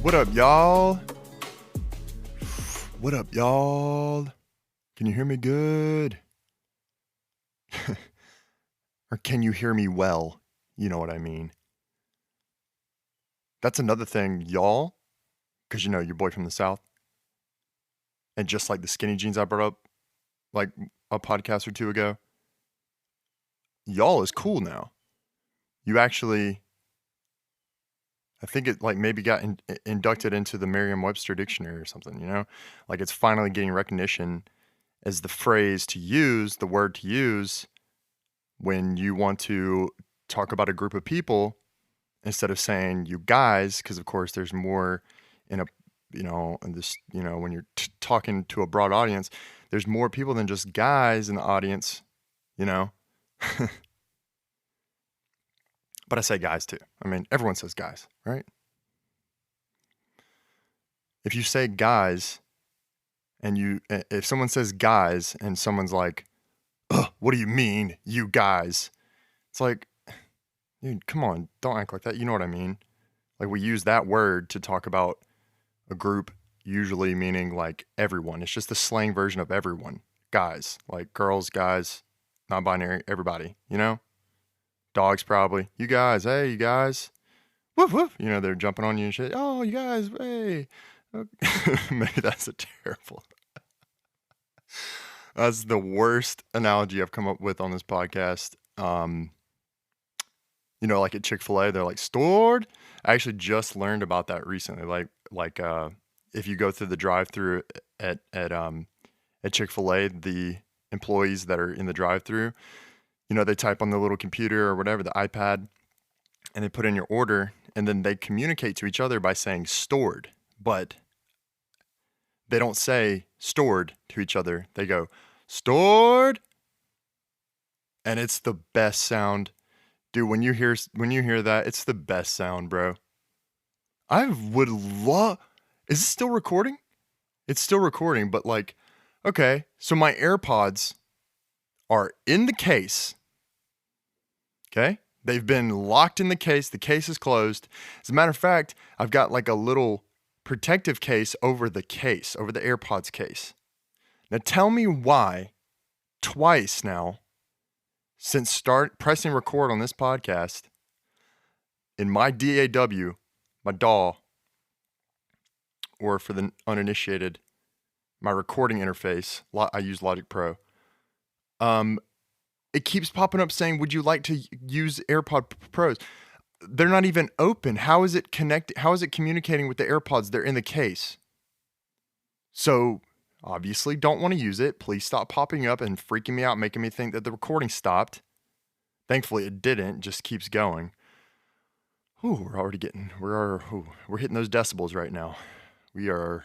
What up, y'all? What up, y'all? Can you hear me good? Or can you hear me well? You know what I mean. That's another thing, y'all, because you know, your boy from the South. And just like the skinny jeans I brought up like a podcast or two ago, y'all is cool now. You actually, I think it like maybe got inducted into the Merriam-Webster dictionary or something, you know? Like it's finally getting recognition as the phrase to use, the word to use when you want to talk about a group of people instead of saying you guys, because of course there's more in a, you know, in this, you know, when you're talking to a broad audience, there's more people than just guys in the audience, you know? But I say guys too. I mean, everyone says guys, right? If you say guys and if someone says guys and someone's like, ugh, what do you mean, you guys? It's like, dude, come on, don't act like that. You know what I mean? Like we use that word to talk about a group, usually meaning like everyone. It's just the slang version of everyone. Guys, like girls, guys, non-binary, everybody, you know? Dogs probably. You guys, hey, you guys. Woof, woof. You know, they're jumping on you and shit. Oh, you guys, hey. Maybe that's a terrible. That's the worst analogy I've come up with on this podcast. You know, like at Chick-fil-A, they're like stored. I actually just learned about that recently. Like if you go through the drive-through at Chick-fil-A, the employees that are in the drive-through, you know, they type on the little computer or whatever, the iPad, and they put in your order, and then they communicate to each other by saying stored, but they don't say stored to each other. They go stored, and it's the best sound. Dude, when you hear that, it's the best sound, bro. I would love. Is it still recording? It's still recording, but like, okay, so my AirPods are in the case. Okay? They've been locked in the case. The case is closed. As a matter of fact, I've got like a little protective case over the AirPods case. Now tell me why twice now since pressing record on this podcast in my DAW, my DAW, or for the uninitiated, my recording interface, I use Logic Pro. It keeps popping up saying, would you like to use AirPod Pros? They're not even open. How is it connected? How is it communicating with the AirPods? They're in the case. So obviously don't want to use it. Please stop popping up and freaking me out, making me think that the recording stopped. Thankfully it didn't, just keeps going. Ooh, we're hitting those decibels right now. We are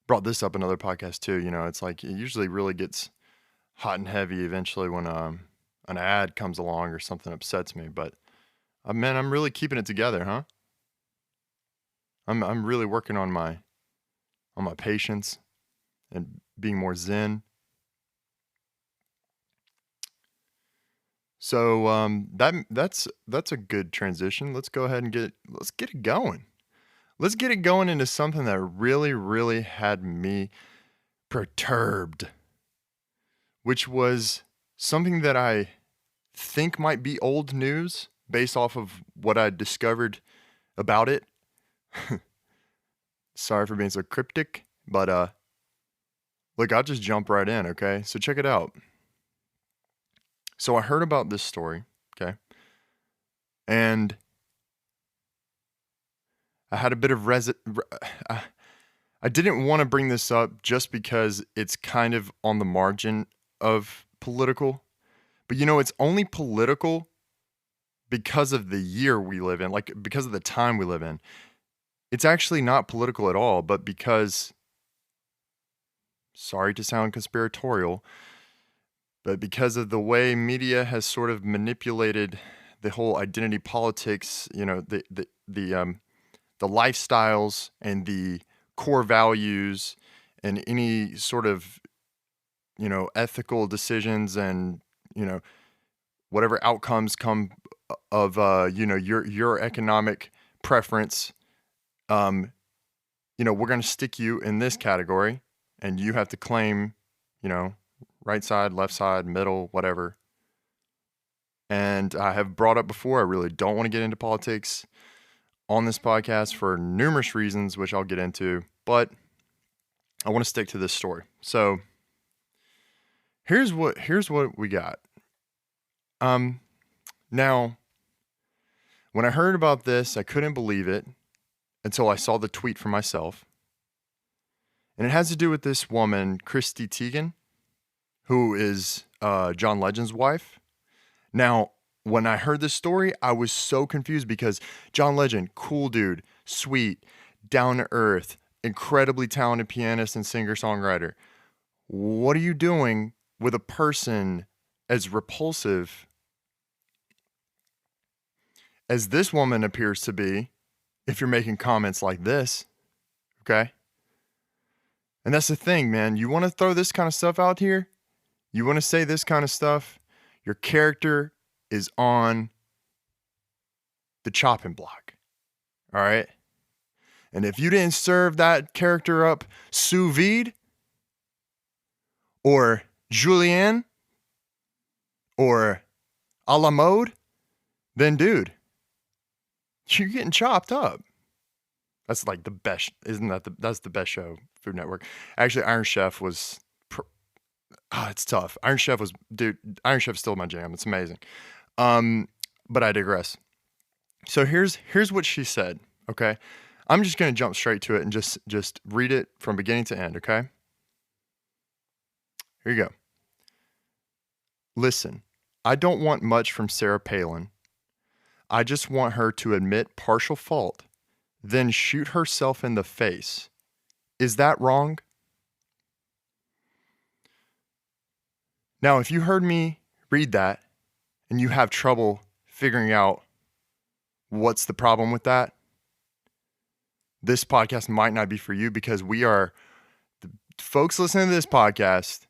brought this up in another podcast too. You know, it's like it usually really gets hot and heavy eventually when an ad comes along or something upsets me. But man, I'm really keeping it together, huh? I'm really working on my patience and being more zen. So that's a good transition. Let's go ahead and get it going. Let's get it going into something that really, really had me perturbed, which was something that I think might be old news based off of what I discovered about it. Sorry for being so cryptic, but look, I'll just jump right in, okay? So check it out. So I heard about this story, okay? And I had a bit of I didn't want to bring this up just because it's kind of on the margin of political. But you know, it's only political because of the year we live in, like because of the time we live in. It's actually not political at all, but because, sorry to sound conspiratorial, but because of the way media has sort of manipulated the whole identity politics, you know, the lifestyles and the core values and any sort of, you know, ethical decisions and, you know, whatever outcomes come of, you know, your economic preference we're going to stick you in this category and you have to claim, right side, left side, middle, whatever. And I have brought up before, I really don't want to get into politics on this podcast for numerous reasons, which I'll get into, but I want to stick to this story. So here's what we got. Now, when I heard about this, I couldn't believe it until I saw the tweet for myself. And it has to do with this woman, Chrissy Teigen, who is John Legend's wife. Now, when I heard this story, I was so confused because John Legend, cool dude, sweet, down to earth, incredibly talented pianist and singer-songwriter. What are you doing with a person as repulsive as this woman appears to be if you're making comments like this? Okay? And that's the thing, man. You want to throw this kind of stuff out here? You want to say this kind of stuff? Your character is on the chopping block. All right? And if you didn't serve that character up sous vide or julienne or a la mode, then dude, you're getting chopped up. That's like the best, isn't that that's the best show, Food Network. Actually, Iron Chef was, it's tough. Iron Chef is still my jam. It's amazing. But I digress. So here's what she said, okay? I'm just going to jump straight to it and just read it from beginning to end, okay? Here you go. Listen, I don't want much from Sarah Palin. I just want her to admit partial fault, then shoot herself in the face. Is that wrong? Now, if you heard me read that and you have trouble figuring out what's the problem with that, this podcast might not be for you because the folks listening to this podcast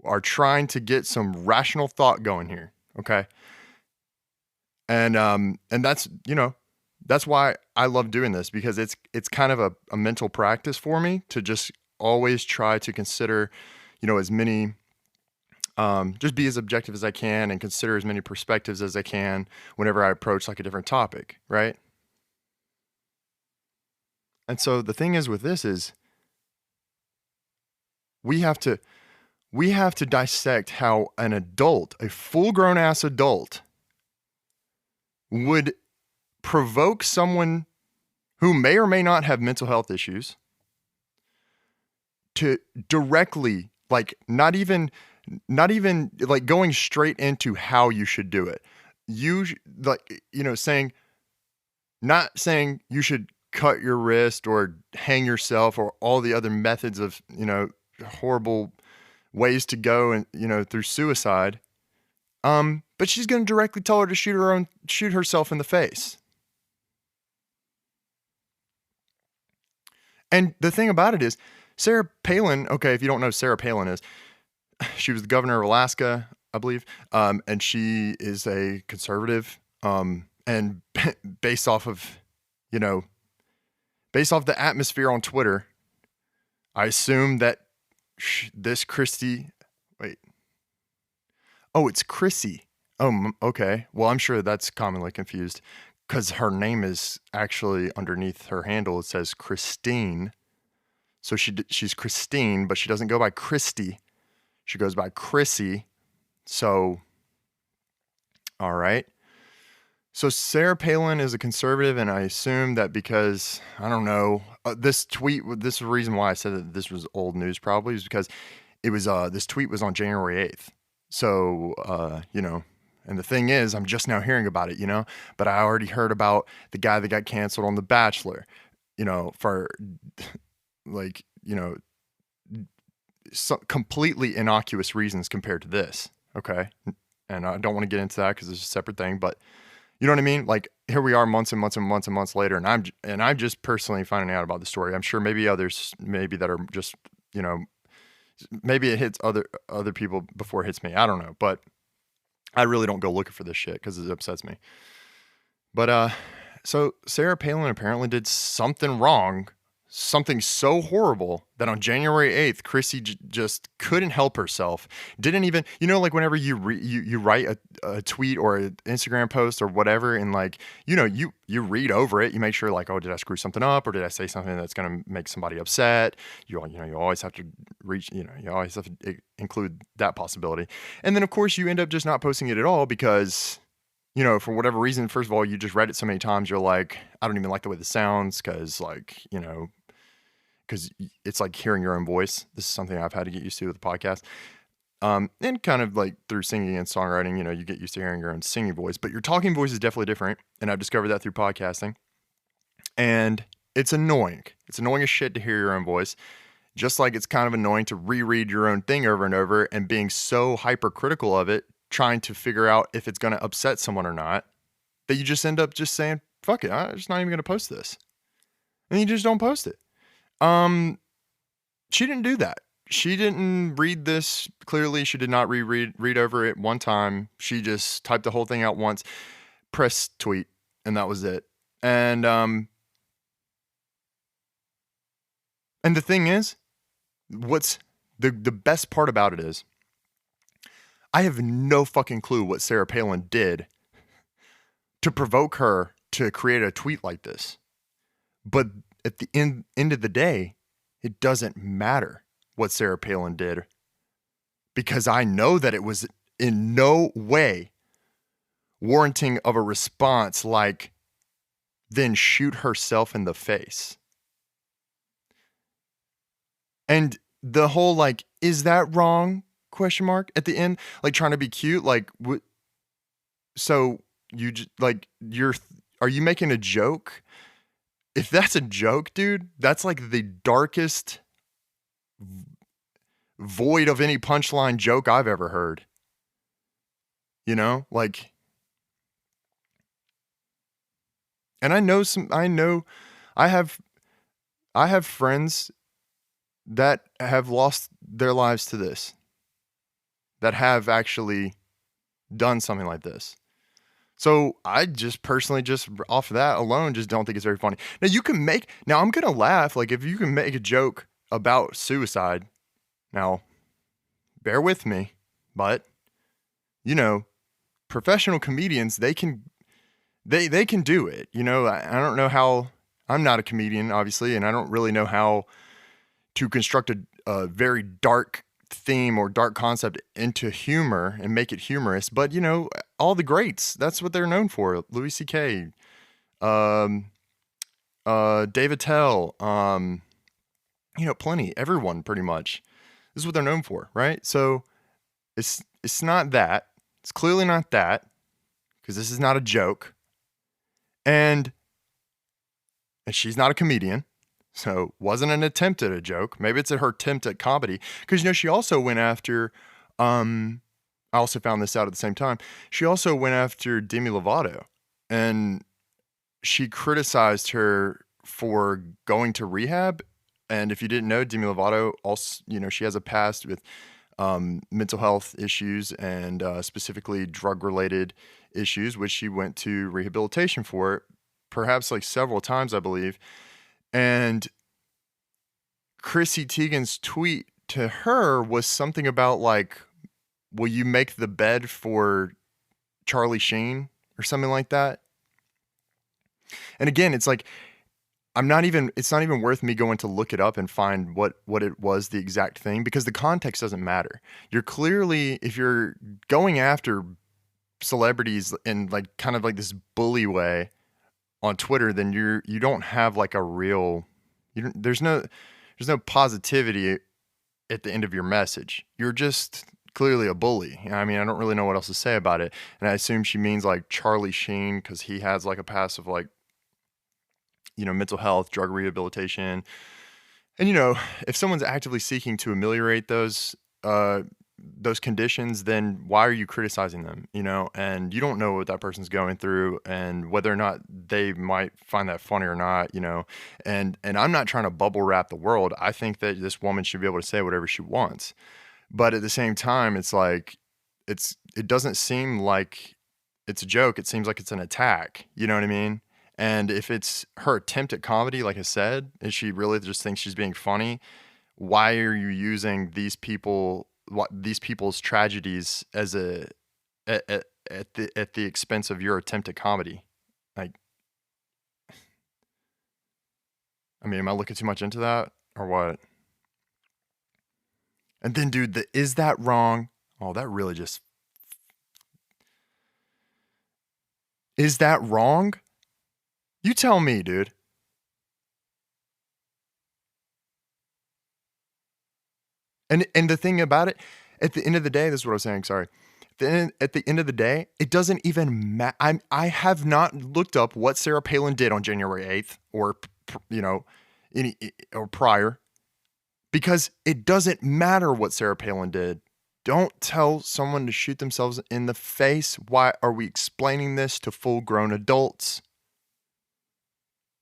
are trying to get some rational thought going here, okay? And that's, that's why I love doing this, because it's kind of a mental practice for me to just always try to consider, as many, just be as objective as I can and consider as many perspectives as I can whenever I approach like a different topic, right? And so the thing is with this is we have to dissect how an adult, a full-grown ass adult, would provoke someone who may or may not have mental health issues to directly, like not even like going straight into how you should do it. Not saying you should cut your wrist or hang yourself or all the other methods of, horrible ways to go and, through suicide. But she's going to directly tell her to shoot herself in the face. And the thing about it is, Sarah Palin, okay, if you don't know who Sarah Palin is, she was the governor of Alaska, I believe, and she is a conservative, and based off the atmosphere on Twitter, I assume that this Christy, it's Chrissy. Oh, okay. Well, I'm sure that's commonly confused because her name is actually underneath her handle. It says Christine. So she's Christine, but she doesn't go by Christy. She goes by Chrissy. So, all right. So Sarah Palin is a conservative, and I assume that because, I don't know, this is the reason why I said that this was old news probably, is because it was, this tweet was on January 8th. So, and the thing is, I'm just now hearing about it, but I already heard about the guy that got canceled on The Bachelor, for completely innocuous reasons compared to this. Okay. And I don't want to get into that because it's a separate thing, but you know what I mean? Like, here we are months and months and months and months later, and I'm just personally finding out about the story. I'm sure maybe others that are just, maybe it hits other people before it hits me. I don't know, but I really don't go looking for this shit because it upsets me. But So Sarah Palin apparently did something wrong, something so horrible that on January 8th, Chrissy just couldn't help herself. Didn't even, like whenever you write a tweet or an Instagram post or whatever, and like, you read over it, you make sure like, oh, did I screw something up or did I say something that's gonna make somebody upset? You always have to you always have to include that possibility. And then of course you end up just not posting it at all because for whatever reason, first of all, you just read it so many times, you're like, I don't even like the way this sounds because, like, because it's like hearing your own voice. This is something I've had to get used to with the podcast. And kind of like through singing and songwriting, you get used to hearing your own singing voice, but your talking voice is definitely different. And I've discovered that through podcasting. And it's annoying. It's annoying as shit to hear your own voice. Just like it's kind of annoying to reread your own thing over and over and being so hypercritical of it, trying to figure out if it's going to upset someone or not, that you just end up just saying, fuck it, I'm just not even going to post this. And you just don't post it. She didn't do that. She didn't read this. Clearly, she did not read over it one time. She just typed the whole thing out once, press tweet, and that was it. And the thing is, what's the best part about it is, I have no fucking clue what Sarah Palin did to provoke her to create a tweet like this. But at the end of the day, it doesn't matter what Sarah Palin did, because I know that it was in no way warranting of a response like, then shoot herself in the face. And the whole like, is that wrong? Question mark at the end, like trying to be cute, like what? So you just like are you making a joke? If that's a joke, dude, that's like the darkest void of any punchline joke I've ever heard. Like, and I have friends that have lost their lives to this, that have actually done something like this. So I just personally, just off of that alone, just don't think it's very funny. Now I'm going to laugh. Like if you can make a joke about suicide, now bear with me, but professional comedians, they can do it. I don't know how, I'm not a comedian obviously, and I don't really know how to construct a very dark theme or dark concept into humor and make it humorous, but all the greats, that's what they're known for. Louis C.K., Dave Attell, plenty, everyone pretty much. This is what they're known for, right? So it's not that. It's clearly not that, because this is not a joke, and she's not a comedian. So wasn't an attempt at a joke. Maybe it's her attempt at comedy. Because, she also went after, I also found this out at the same time. She also went after Demi Lovato. And she criticized her for going to rehab. And if you didn't know, Demi Lovato also, she has a past with mental health issues and specifically drug-related issues, which she went to rehabilitation for, perhaps like several times, I believe. And Chrissy Teigen's tweet to her was something about like, will you make the bed for Charlie Sheen or something like that? And again, it's like, it's not even worth me going to look it up and find what it was, the exact thing, because the context doesn't matter. You're clearly, if you're going after celebrities in like kind of like this bully way on Twitter, then you don't have like a real, there's no positivity at the end of your message. You're just clearly a bully. I mean, I don't really know what else to say about it. And I assume she means like Charlie Sheen, because he has like a past of like, mental health, drug rehabilitation. And if someone's actively seeking to ameliorate those conditions, then why are you criticizing them? And you don't know what that person's going through and whether or not they might find that funny or not, and I'm not trying to bubble wrap the world. I think that this woman should be able to say whatever she wants, but at the same time, it's like, it doesn't seem like it's a joke. It seems like it's an attack. You know what I mean? And if it's her attempt at comedy, like I said, and she really just thinks she's being funny, why are you using these people's tragedies as a at the expense of your attempt at comedy? Like, I mean, am I looking too much into that or what? And then, dude, is that wrong? Oh, that really just is that wrong? You tell me, dude. And the thing about it, at the end of the day, this is what I was saying. Sorry. At the end of the day, it doesn't even matter. I have not looked up what Sarah Palin did on January 8th or any or prior, because it doesn't matter what Sarah Palin did. Don't tell someone to shoot themselves in the face. Why are we explaining this to full-grown adults?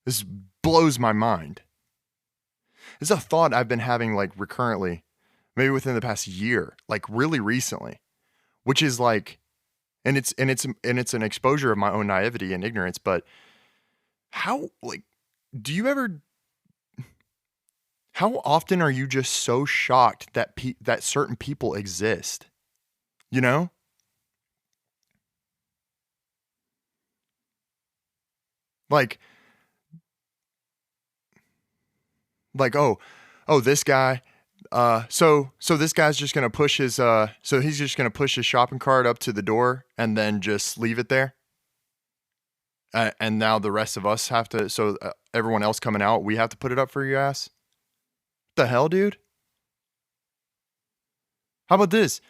This blows my mind. It's a thought I've been having like recurrently, maybe within the past year, like really recently, which is like, and it's an exposure of my own naivety and ignorance. But how, like, do you ever? How often are you just so shocked that that certain people exist? You know, like oh this guy. So this guy's just gonna push his so he's just gonna push his shopping cart up to the door and then just leave it there. And now the rest of us have to. So everyone else coming out, we have to put it up for your ass. What the hell, dude? How about this?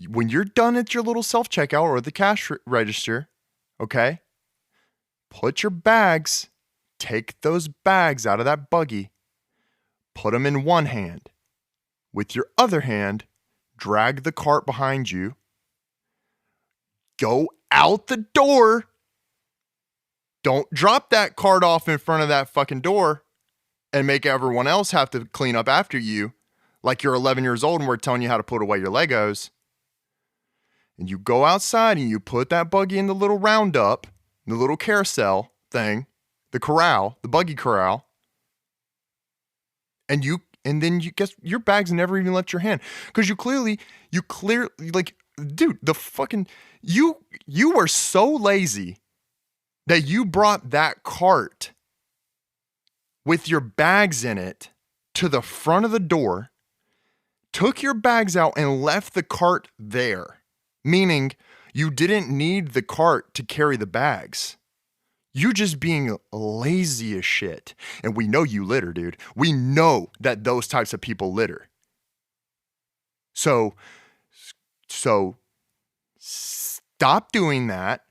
When you're done at your little self checkout or the cash register, okay, put your bags, take those bags out of that buggy, put them in one hand. With your other hand, drag the cart behind you, go out the door. Don't drop that cart off in front of that fucking door and make everyone else have to clean up after you like you're 11 years old and we're telling you how to put away your Legos. And you go outside and you put that buggy in the little roundup, the little carousel thing, the corral, the buggy corral. And then you guess your bags never even left your hand. Because you clearly, like, dude, the fucking, you were so lazy that you brought that cart with your bags in it to the front of the door, took your bags out and left the cart there. Meaning you didn't need the cart to carry the bags. You just being lazy as shit. And we know you litter, dude. We know that those types of people litter. So stop doing that.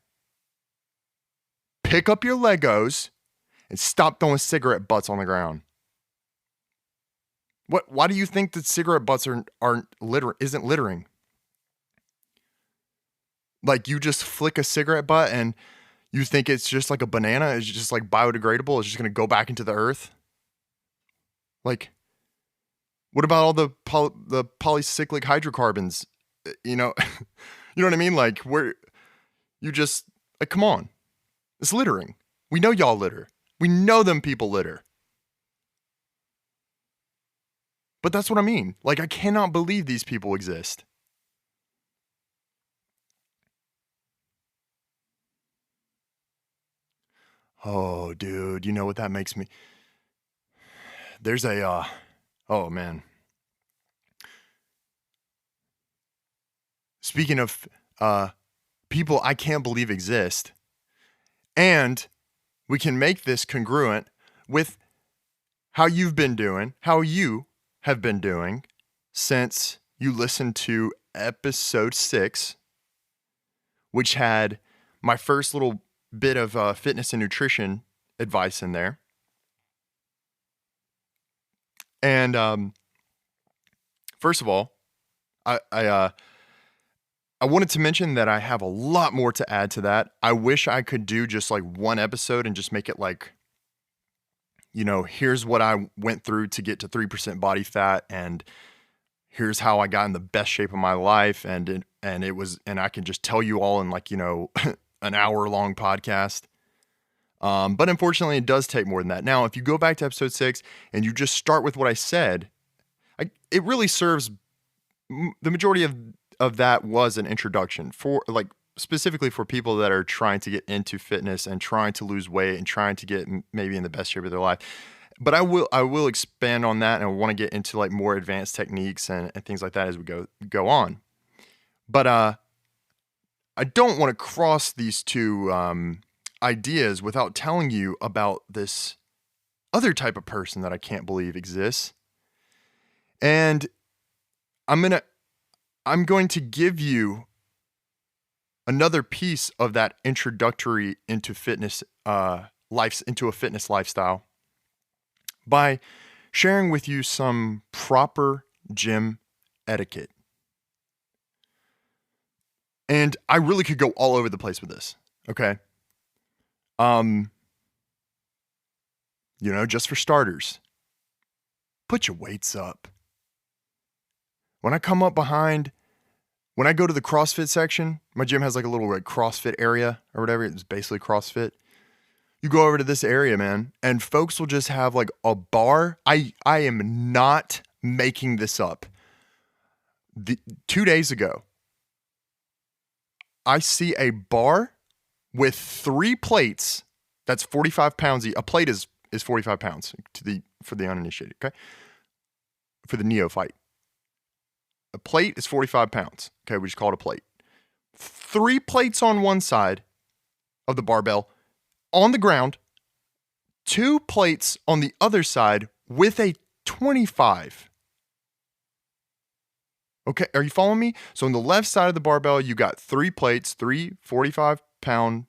Pick up your Legos and stop throwing cigarette butts on the ground. Why do you think that cigarette butts isn't littering? Like, you just flick a cigarette butt and you think it's just like a banana, it's just like biodegradable, it's just going to go back into the earth? Like, what about all the polycyclic hydrocarbons? You know, you know what I mean? Like, where you just, like, come on. It's littering. We know y'all litter. We know them people litter. But that's what I mean. Like, I cannot believe these people exist. Oh, dude, you know what that makes me? There's a, oh man. Speaking of people I can't believe exist, and we can make this congruent with how you've been doing, how you have been doing since you listened to episode 6, which had my first little bit of fitness and nutrition advice in there. And first of all, I wanted to mention that I have a lot more to add to that. I wish I could do just like one episode and just make it like, you know, here's what I went through to get to 3% body fat, and here's how I got in the best shape of my life, and I can just tell you all in, like, you know, an hour long podcast. But unfortunately, it does take more than that. Now, if you go back to episode 6 and you just start with what I said, it really serves the majority of that was an introduction for like specifically for people that are trying to get into fitness and trying to lose weight and trying to get maybe in the best shape of their life. But I will expand on that, and I want to get into like more advanced techniques and things like that as we go on. But I don't want to cross these two ideas without telling you about this other type of person that I can't believe exists. And I'm going to give you another piece of that introductory into fitness into a fitness lifestyle by sharing with you some proper gym etiquette. And I really could go all over the place with this, okay? Just for starters, put your weights up. When I come up behind, when I go to the CrossFit section, my gym has like a little like CrossFit area or whatever. It's basically CrossFit. You go over to this area, man, and folks will just have like a bar. I am not making this up. 2 days ago, I see a bar with 3 plates. That's 45 pounds. A plate is 45 pounds for the uninitiated, okay? For the neophyte. A plate is 45 pounds. Okay, we just call it a plate. 3 plates on one side of the barbell on the ground, 2 plates on the other side with a 25. Okay, are you following me? So on the left side of the barbell, you got 3 plates, 3 45-pound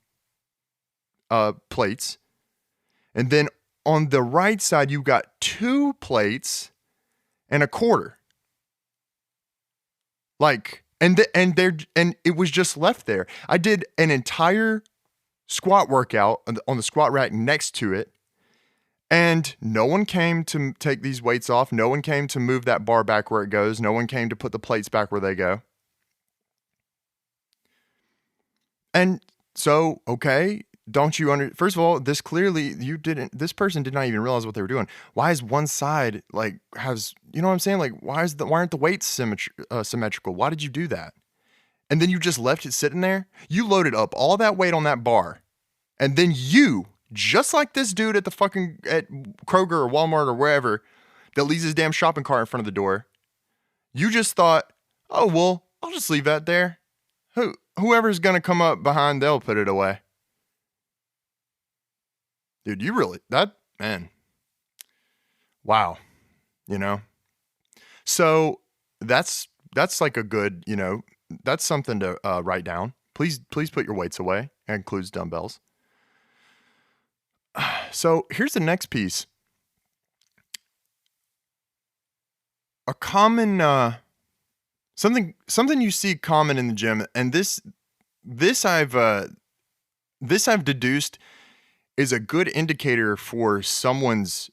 plates. And then on the right side, you got 2 plates and a quarter. Like, and it was just left there. I did an entire squat workout on the squat rack next to it, and no one came to take these weights off. No one came to move that bar back where it goes. No one came to put the plates back where they go. And so, okay, don't you first of all, this this person did not even realize what they were doing. Why is one side you know what I'm saying? Like, why aren't the weights symmetrical? Why did you do that? And then you just left it sitting there? You loaded up all that weight on that bar. And then you, just like this dude at Kroger or Walmart or wherever that leaves his damn shopping cart in front of the door, you just thought, oh, well, I'll just leave that there. Whoever's going to come up behind, they'll put it away. Dude, man. Wow. So that's like a good, that's something to write down. Please put your weights away. That includes dumbbells. So here's the next piece. A common something you see common in the gym, and this I've deduced is a good indicator for someone's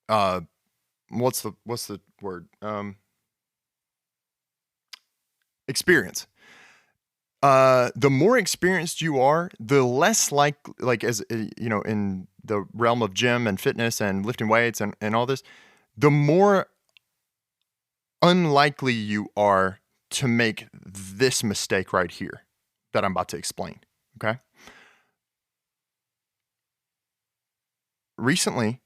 what's the word? Experience. The more experienced you are, the less like as in the realm of gym and fitness and lifting weights and all this, the more unlikely you are to make this mistake right here that I'm about to explain. Okay. Recently,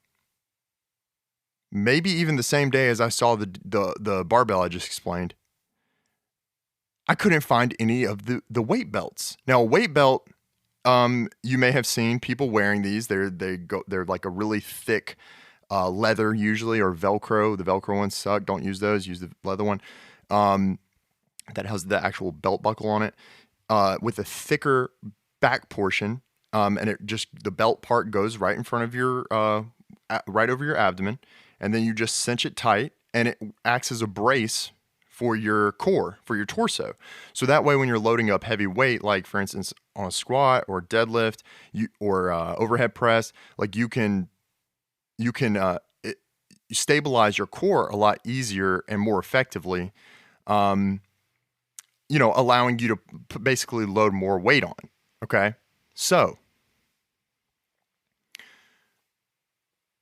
maybe even the same day as I saw the barbell I just explained, I couldn't find any of the weight belts. Now, a weight belt, you may have seen people wearing these. They're like a really thick leather usually, or Velcro. The Velcro ones suck. Don't use those. Use the leather one that has the actual belt buckle on it with a thicker back portion. And the belt part goes right in front of your, right over your abdomen. And then you just cinch it tight, and it acts as a brace for your core, for your torso. So that way, when you're loading up heavy weight, like for instance, on a squat or deadlift, or overhead press, like you can stabilize your core a lot easier and more effectively, allowing you to basically load more weight on. Okay. So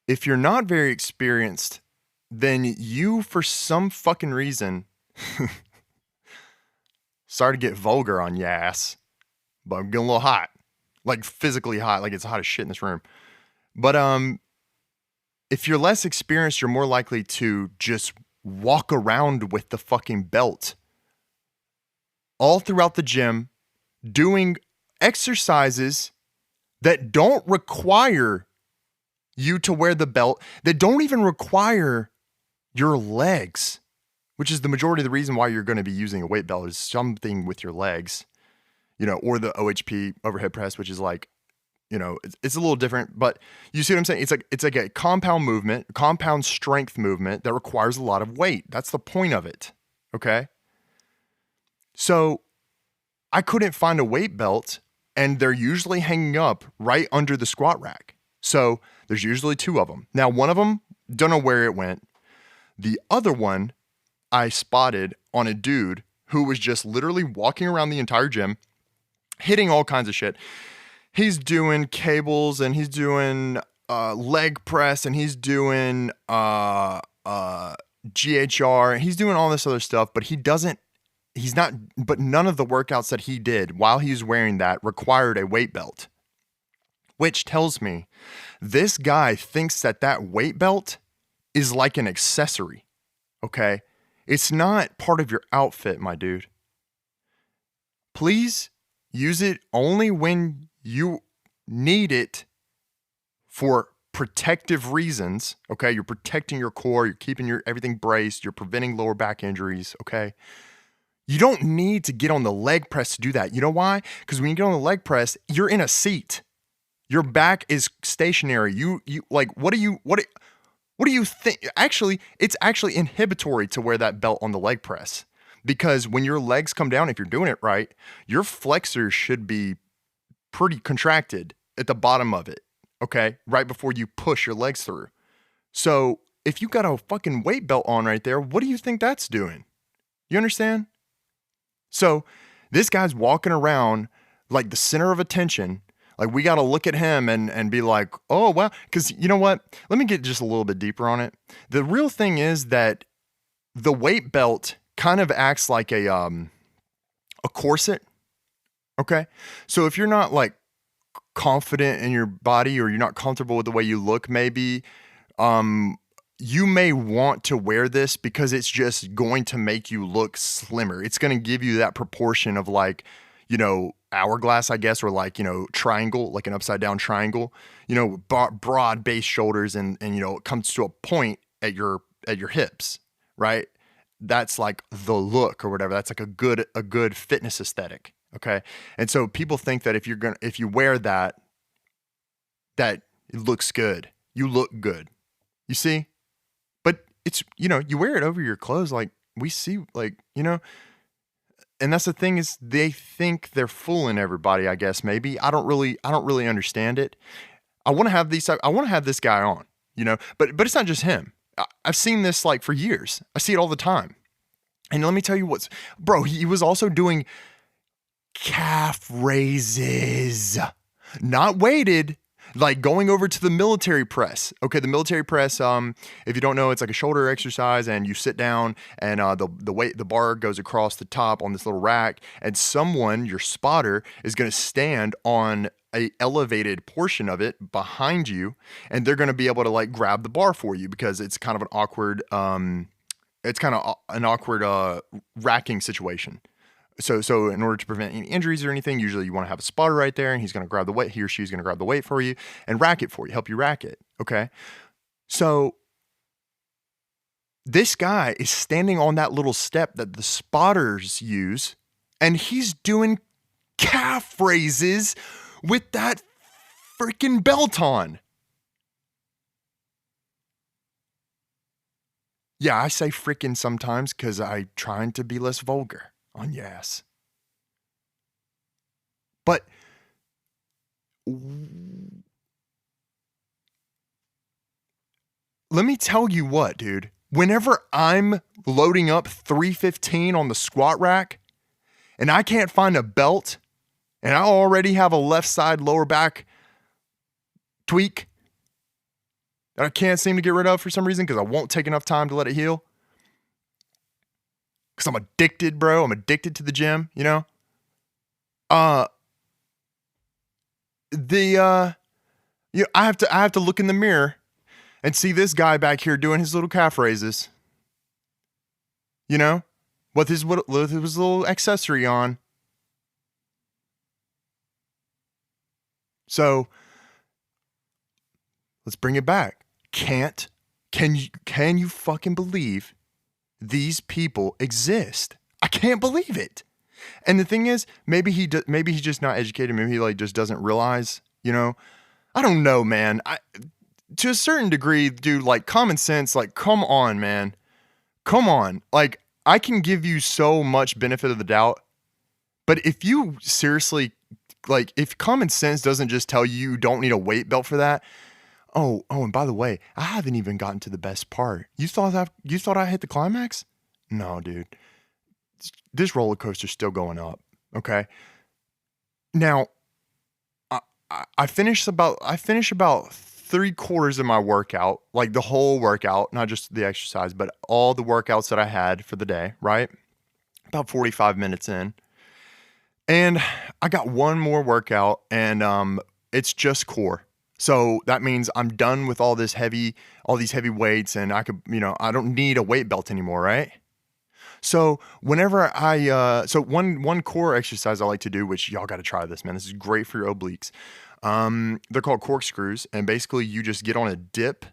if you're not very experienced, then you, for some fucking reason, sorry to get vulgar on your ass, but I'm getting a little hot, like physically hot, like it's hot as shit in this room. But if you're less experienced, you're more likely to just walk around with the fucking belt all throughout the gym, doing exercises that don't require you to wear the belt, that don't even require your legs, which is the majority of the reason why you're going to be using a weight belt, is something with your legs, or the OHP overhead press, which is like, it's a little different, but you see what I'm saying? It's like a compound movement, compound strength movement that requires a lot of weight. That's the point of it. Okay. So I couldn't find a weight belt, and they're usually hanging up right under the squat rack. So there's usually two of them. Now, one of them, don't know where it went. The other one I spotted on a dude who was just literally walking around the entire gym, hitting all kinds of shit. He's doing cables, and he's doing leg press, and he's doing GHR, and he's doing all this other stuff, but but none of the workouts that he did while he was wearing that required a weight belt, which tells me this guy thinks that weight belt is like an accessory. Okay. It's not part of your outfit, my dude. Please use it only when you need it for protective reasons. Okay. You're protecting your core. You're keeping everything braced. You're preventing lower back injuries. Okay. You don't need to get on the leg press to do that. You know why? Because when you get on the leg press, you're in a seat. Your back is stationary. You like, what do you think? Actually, it's actually inhibitory to wear that belt on the leg press, because when your legs come down, if you're doing it right, your flexors should be pretty contracted at the bottom of it. Okay. Right before you push your legs through. So if you got a fucking weight belt on right there, what do you think that's doing? You understand? So this guy's walking around like the center of attention. Like, we got to look at him and be like, oh, well, because you know what? Let me get just a little bit deeper on it. The real thing is that the weight belt kind of acts like a corset. Okay. So if you're not like confident in your body, or you're not comfortable with the way you look, maybe, you may want to wear this because it's just going to make you look slimmer. It's going to give you that proportion of like, hourglass, I guess, or like, triangle, like an upside down triangle, broad base shoulders, and it comes to a point at your hips, right? That's like the look or whatever. That's like a good fitness aesthetic. Okay. And so people think that if you wear that it looks good. You look good. You see? But it's, you wear it over your clothes, like we see, like, and that's the thing, is they think they're fooling everybody, I guess. Maybe I don't really understand it. I want to have this guy on, but it's not just him. I've seen this like for years. I see it all the time. And let me tell you bro, he was also doing calf raises, not weighted, like going over to the military press. Okay, the military press, if you don't know, it's like a shoulder exercise, and you sit down, and the bar goes across the top on this little rack, and your spotter, is going to stand on a elevated portion of it behind you, and they're going to be able to like grab the bar for you, because it's kind of an awkward racking situation. So in order to prevent any injuries or anything, usually you want to have a spotter right there, and he or she's going to grab the weight for you and rack it for you, help you rack it. Okay. So this guy is standing on that little step that the spotters use, and he's doing calf raises with that freaking belt on. Yeah, I say freaking sometimes because I'm trying to be less vulgar on your ass. But let me tell you what, dude. Whenever I'm loading up 315 on the squat rack and I can't find a belt, and I already have a left side lower back tweak, that I can't seem to get rid of for some reason because I won't take enough time to let it heal. Because I'm addicted, bro. I'm addicted to the gym, you know? I have to look in the mirror and see this guy back here doing his little calf raises. You know? With his little accessory on. So let's bring it back. Can you fucking believe these people exist? I can't believe it. And the thing is, maybe he's just not educated. Maybe he like just doesn't realize, you know. I don't know, man. To a certain degree, dude, like common sense, like come on, man. Come on. Like I can give you so much benefit of the doubt, but if you seriously, like if common sense doesn't just tell you don't need a weight belt for that. Oh, and by the way, I haven't even gotten to the best part. You thought I hit the climax? No, dude. This roller coaster's still going up. Okay. Now, I finish about 3/4 of my workout, like the whole workout, not just the exercise, but all the workouts that I had for the day, right? About 45 minutes in. And I got one more workout and it's just core. So that means I'm done with all these heavy weights and I could, I don't need a weight belt anymore, right? So whenever so one core exercise I like to do, which y'all got to try this, man. This is great for your obliques. They're called corkscrews, and basically you just get on the dip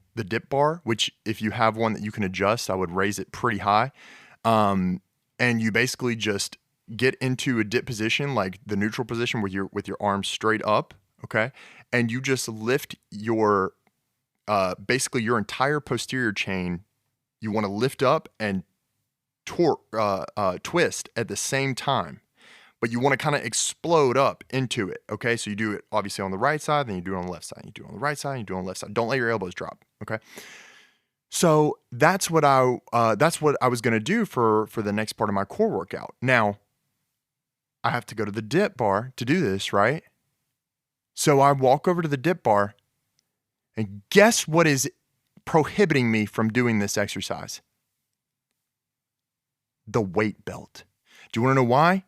bar, which if you have one that you can adjust, I would raise it pretty high. And you basically just get into a dip position, like the neutral position with your arms straight up, okay? And you just lift your basically your entire posterior chain. You want to lift up and twist at the same time, but you want to kind of explode up into it. Okay. So you do it obviously on the right side, then you do it on the left side, you do it on the right side, you do it on the left side. Don't let your elbows drop. Okay. So that's what I was going to do for the next part of my core workout. Now I have to go to the dip bar to do this, right? So I walk over to the dip bar and guess what is prohibiting me from doing this exercise? The weight belt. Do you want to know why?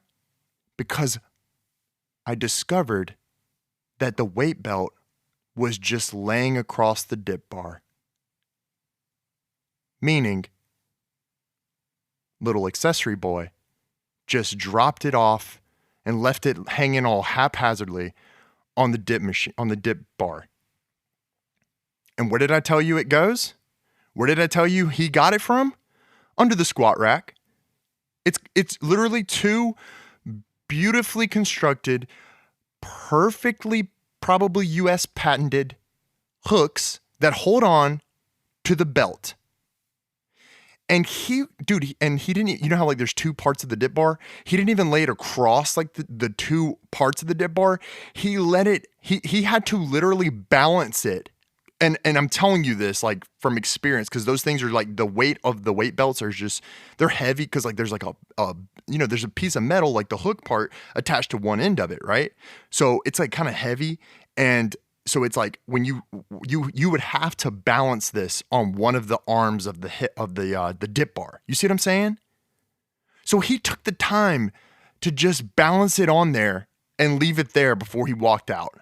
Because I discovered that the weight belt was just laying across the dip bar. Meaning, little accessory boy just dropped it off and left it hanging all haphazardly on the dip bar. And where did I tell you it goes? Where did I tell you he got it from? Under the squat rack. It's literally two beautifully constructed, perfectly probably US patented hooks that hold on to the belt. And he didn't, you know how like there's two parts of the dip bar? He didn't even lay it across like the two parts of the dip bar. He had to literally balance it. And I'm telling you this like from experience, because those things are like the weight of the weight belts are just, they're heavy because like there's like there's a piece of metal, like the hook part attached to one end of it, right? So it's like kind of heavy. And so it's like when you would have to balance this on one of the arms of the dip bar. You see what I'm saying? So he took the time to just balance it on there and leave it there before he walked out.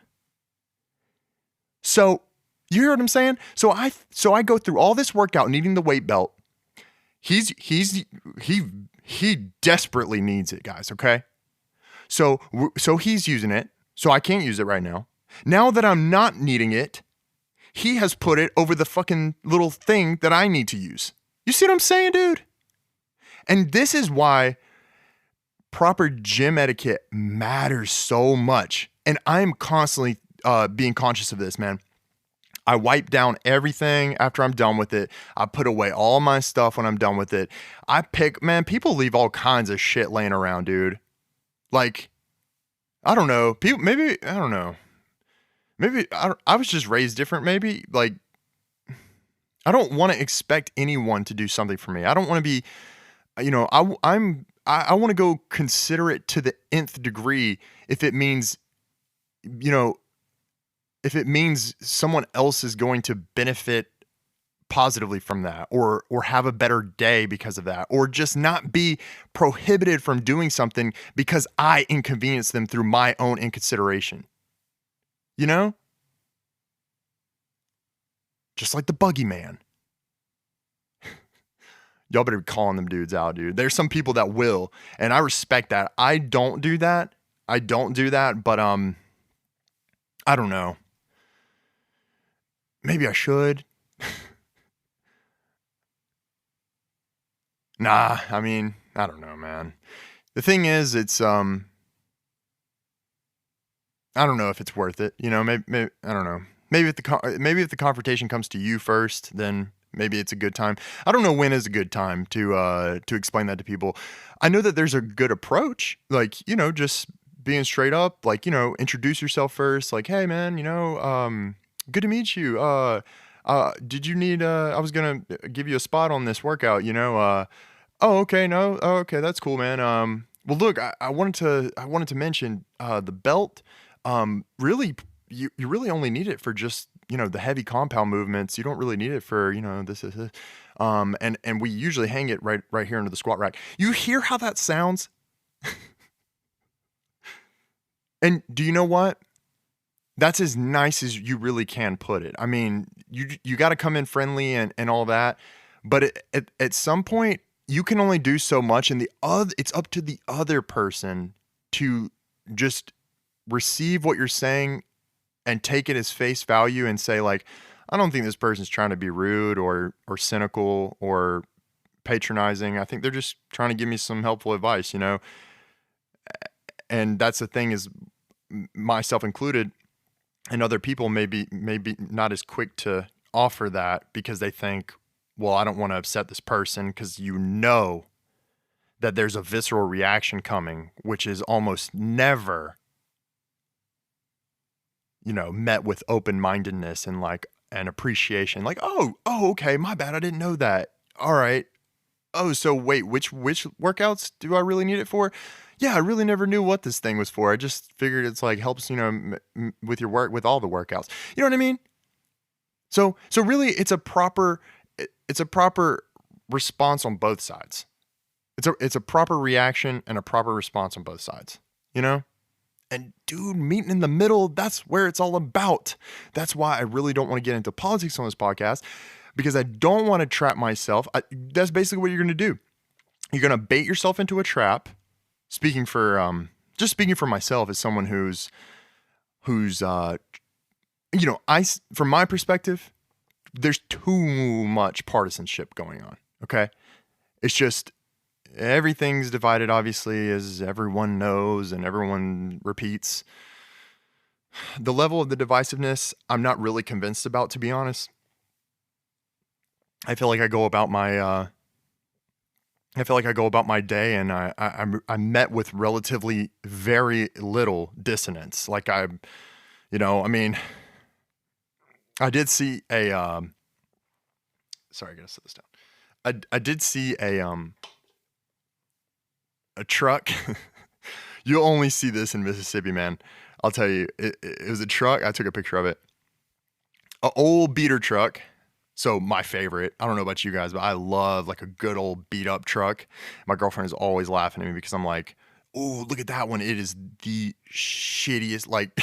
So you hear what I'm saying? So I go through all this workout needing the weight belt. He desperately needs it, guys, okay? So he's using it. So I can't use it right now. Now that I'm not needing it, he has put it over the fucking little thing that I need to use. You see what I'm saying, dude? And this is why proper gym etiquette matters so much. And I'm constantly being conscious of this, man. I wipe down everything after I'm done with it. I put away all my stuff when I'm done with it. People leave all kinds of shit laying around, dude. Like, I don't know. I don't know. Maybe I was just raised different. Maybe like, I don't want to expect anyone to do something for me. I don't want to be, I want to go considerate to the nth degree if it means, if it means someone else is going to benefit positively from that, or have a better day because of that, or just not be prohibited from doing something because I inconvenienced them through my own inconsideration. You know? Just like the buggy man. Y'all better be calling them dudes out, dude. There's some people that will, and I respect that. I don't do that. But I don't know. Maybe I should. Nah, I mean, I don't know, man. The thing is, it's I don't know if it's worth it. You know, maybe I don't know. Maybe if the confrontation comes to you first, then maybe it's a good time. I don't know when is a good time to explain that to people. I know that there's a good approach, like, you know, just being straight up, like, you know, introduce yourself first, like, hey man, you know, good to meet you. Did you need I was gonna give you a spot on this workout, you know, oh, okay, no, oh, okay, that's cool, man. Well, look, I wanted to mention the belt. Really, you really only need it for just, you know, the heavy compound movements. You don't really need it for, you know, this is, and we usually hang it right here under the squat rack. You hear how that sounds? And do you know what? That's as nice as you really can put it. I mean, you got to come in friendly and all that, but at some point you can only do so much, and it's up to the other person to just receive what you're saying and take it as face value and say, like, I don't think this person's trying to be rude or cynical or patronizing. I think they're just trying to give me some helpful advice, you know? And that's the thing, is myself included, and other people may be not as quick to offer that because they think, well, I don't want to upset this person, because you know that there's a visceral reaction coming, which is almost never, you know, met with open-mindedness and like an appreciation. Like, oh, okay, my bad, I didn't know that. All right. Oh, so wait, which workouts do I really need it for? Yeah, I really never knew what this thing was for. I just figured it's like helps, you know, with your work, with all the workouts. You know what I mean? So really, it's a proper response on both sides. It's a proper reaction and a proper response on both sides. You know? And dude, meeting in the middle, that's where it's all about. That's why I really don't want to get into politics on this podcast, because I don't want to trap myself. That's basically what you're going to do. You're going to bait yourself into a trap. Speaking for myself as someone who's you know, from my perspective, there's too much partisanship going on. Okay. It's just, everything's divided, obviously, as everyone knows and everyone repeats. The level of the divisiveness, I'm not really convinced about, to be honest. I feel like I go about my day, and I'm met with relatively very little dissonance. Like, you know, I mean, I did see a sorry, I gotta set this down. I did see a truck. You'll only see this in Mississippi, man. I'll tell you, it was a truck. I took a picture of it. An old beater truck. So my favorite. I don't know about you guys, but I love like a good old beat up truck. My girlfriend is always laughing at me because I'm like, oh, look at that one. It is the shittiest, like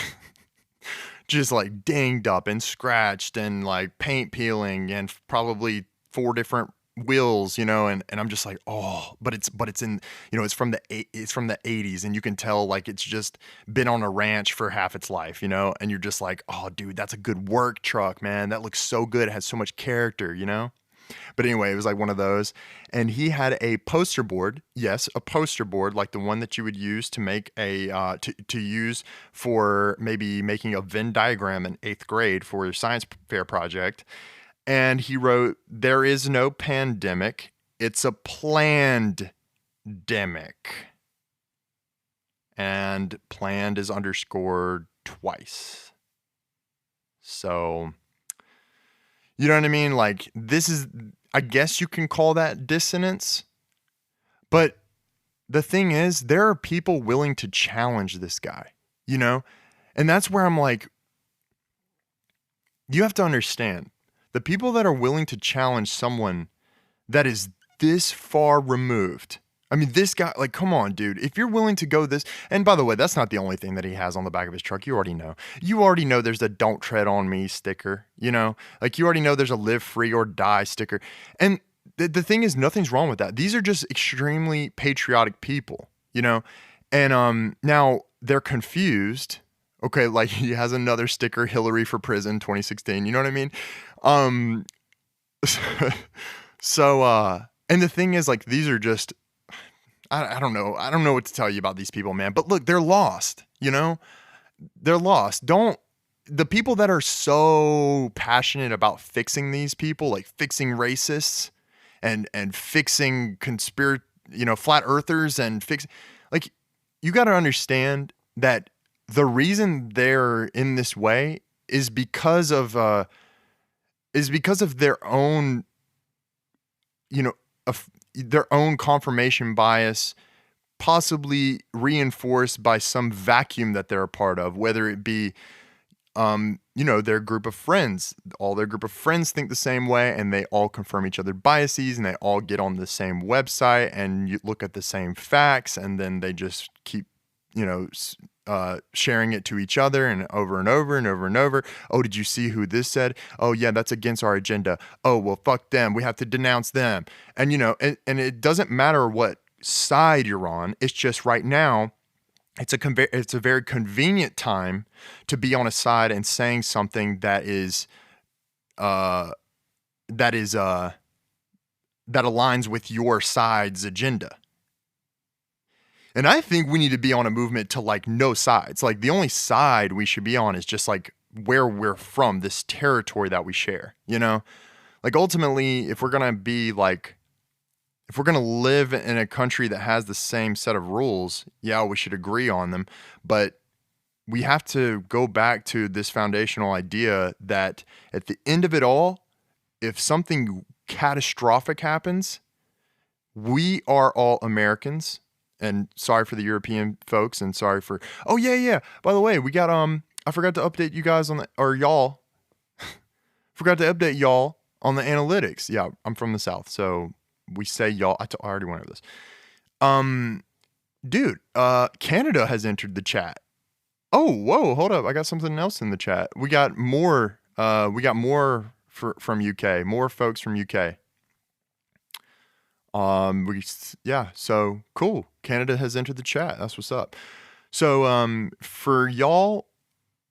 just like dinged up and scratched and like paint peeling and probably 4 different wheels, you know, and I'm just like, oh, but it's in, you know, it's from the 80s, and you can tell like it's just been on a ranch for half its life, you know, and you're just like, oh dude, that's a good work truck, man. That looks so good. It has so much character, you know? But anyway, it was like one of those, and he had a poster board. Yes, a poster board, like the one that you would use to make a to use for maybe making a Venn diagram in 8th grade for your science fair project. And he wrote, "There is no pandemic. It's a planned demic." And planned is underscored twice. So, you know what I mean? Like, this is, I guess you can call that dissonance. But the thing is, there are people willing to challenge this guy, you know? And that's where I'm like, you have to understand, The people that are willing to challenge someone that is this far removed. I mean, this guy, like, come on, dude. If you're willing to go this, and by the way, that's not the only thing that he has on the back of his truck. You already know. You already know there's a "Don't Tread on Me" sticker. You know, like you already know there's a "Live Free or Die" sticker. And the thing is, nothing's wrong with that. These are just extremely patriotic people. You know, and now they're confused. Okay, like he has another sticker, "Hillary for Prison 2016." You know what I mean? Um, so and the thing is, like, these are just, I don't know. I don't know what to tell you about these people, man. But look, they're lost, you know? They're lost. The people that are so passionate about fixing these people, like fixing racists and fixing flat earthers and like, you got to understand that the reason they're in this way is because of their own, their own confirmation bias, possibly reinforced by some vacuum that they're a part of, whether it be, their group of friends. All their group of friends think the same way, and they all confirm each other's biases, and they all get on the same website and you look at the same facts, and then they just keep, sharing it to each other and over and over and over and over. Oh, did you see who this said? Oh yeah, that's against our agenda. Oh, well, fuck them. We have to denounce them. And, and it doesn't matter what side you're on. It's just right now, it's a very convenient time to be on a side and saying something that aligns with your side's agenda. And I think we need to be on a movement to, like, no sides. Like, the only side we should be on is just, like, where we're from, this territory that we share, Like, ultimately, if we're going to live in a country that has the same set of rules, yeah, we should agree on them. But we have to go back to this foundational idea that at the end of it all, if something catastrophic happens, we are all Americans. And sorry for the European folks, and sorry for, oh yeah. By the way, we got, I forgot to update you guys y'all. Forgot to update y'all on the analytics. Yeah, I'm from the South, so we say y'all. I already went over this. Dude, Canada has entered the chat. Oh, whoa, hold up. I got something else in the chat. We got more from UK, more folks from UK. So cool. Canada has entered the chat. That's what's up. So, for y'all,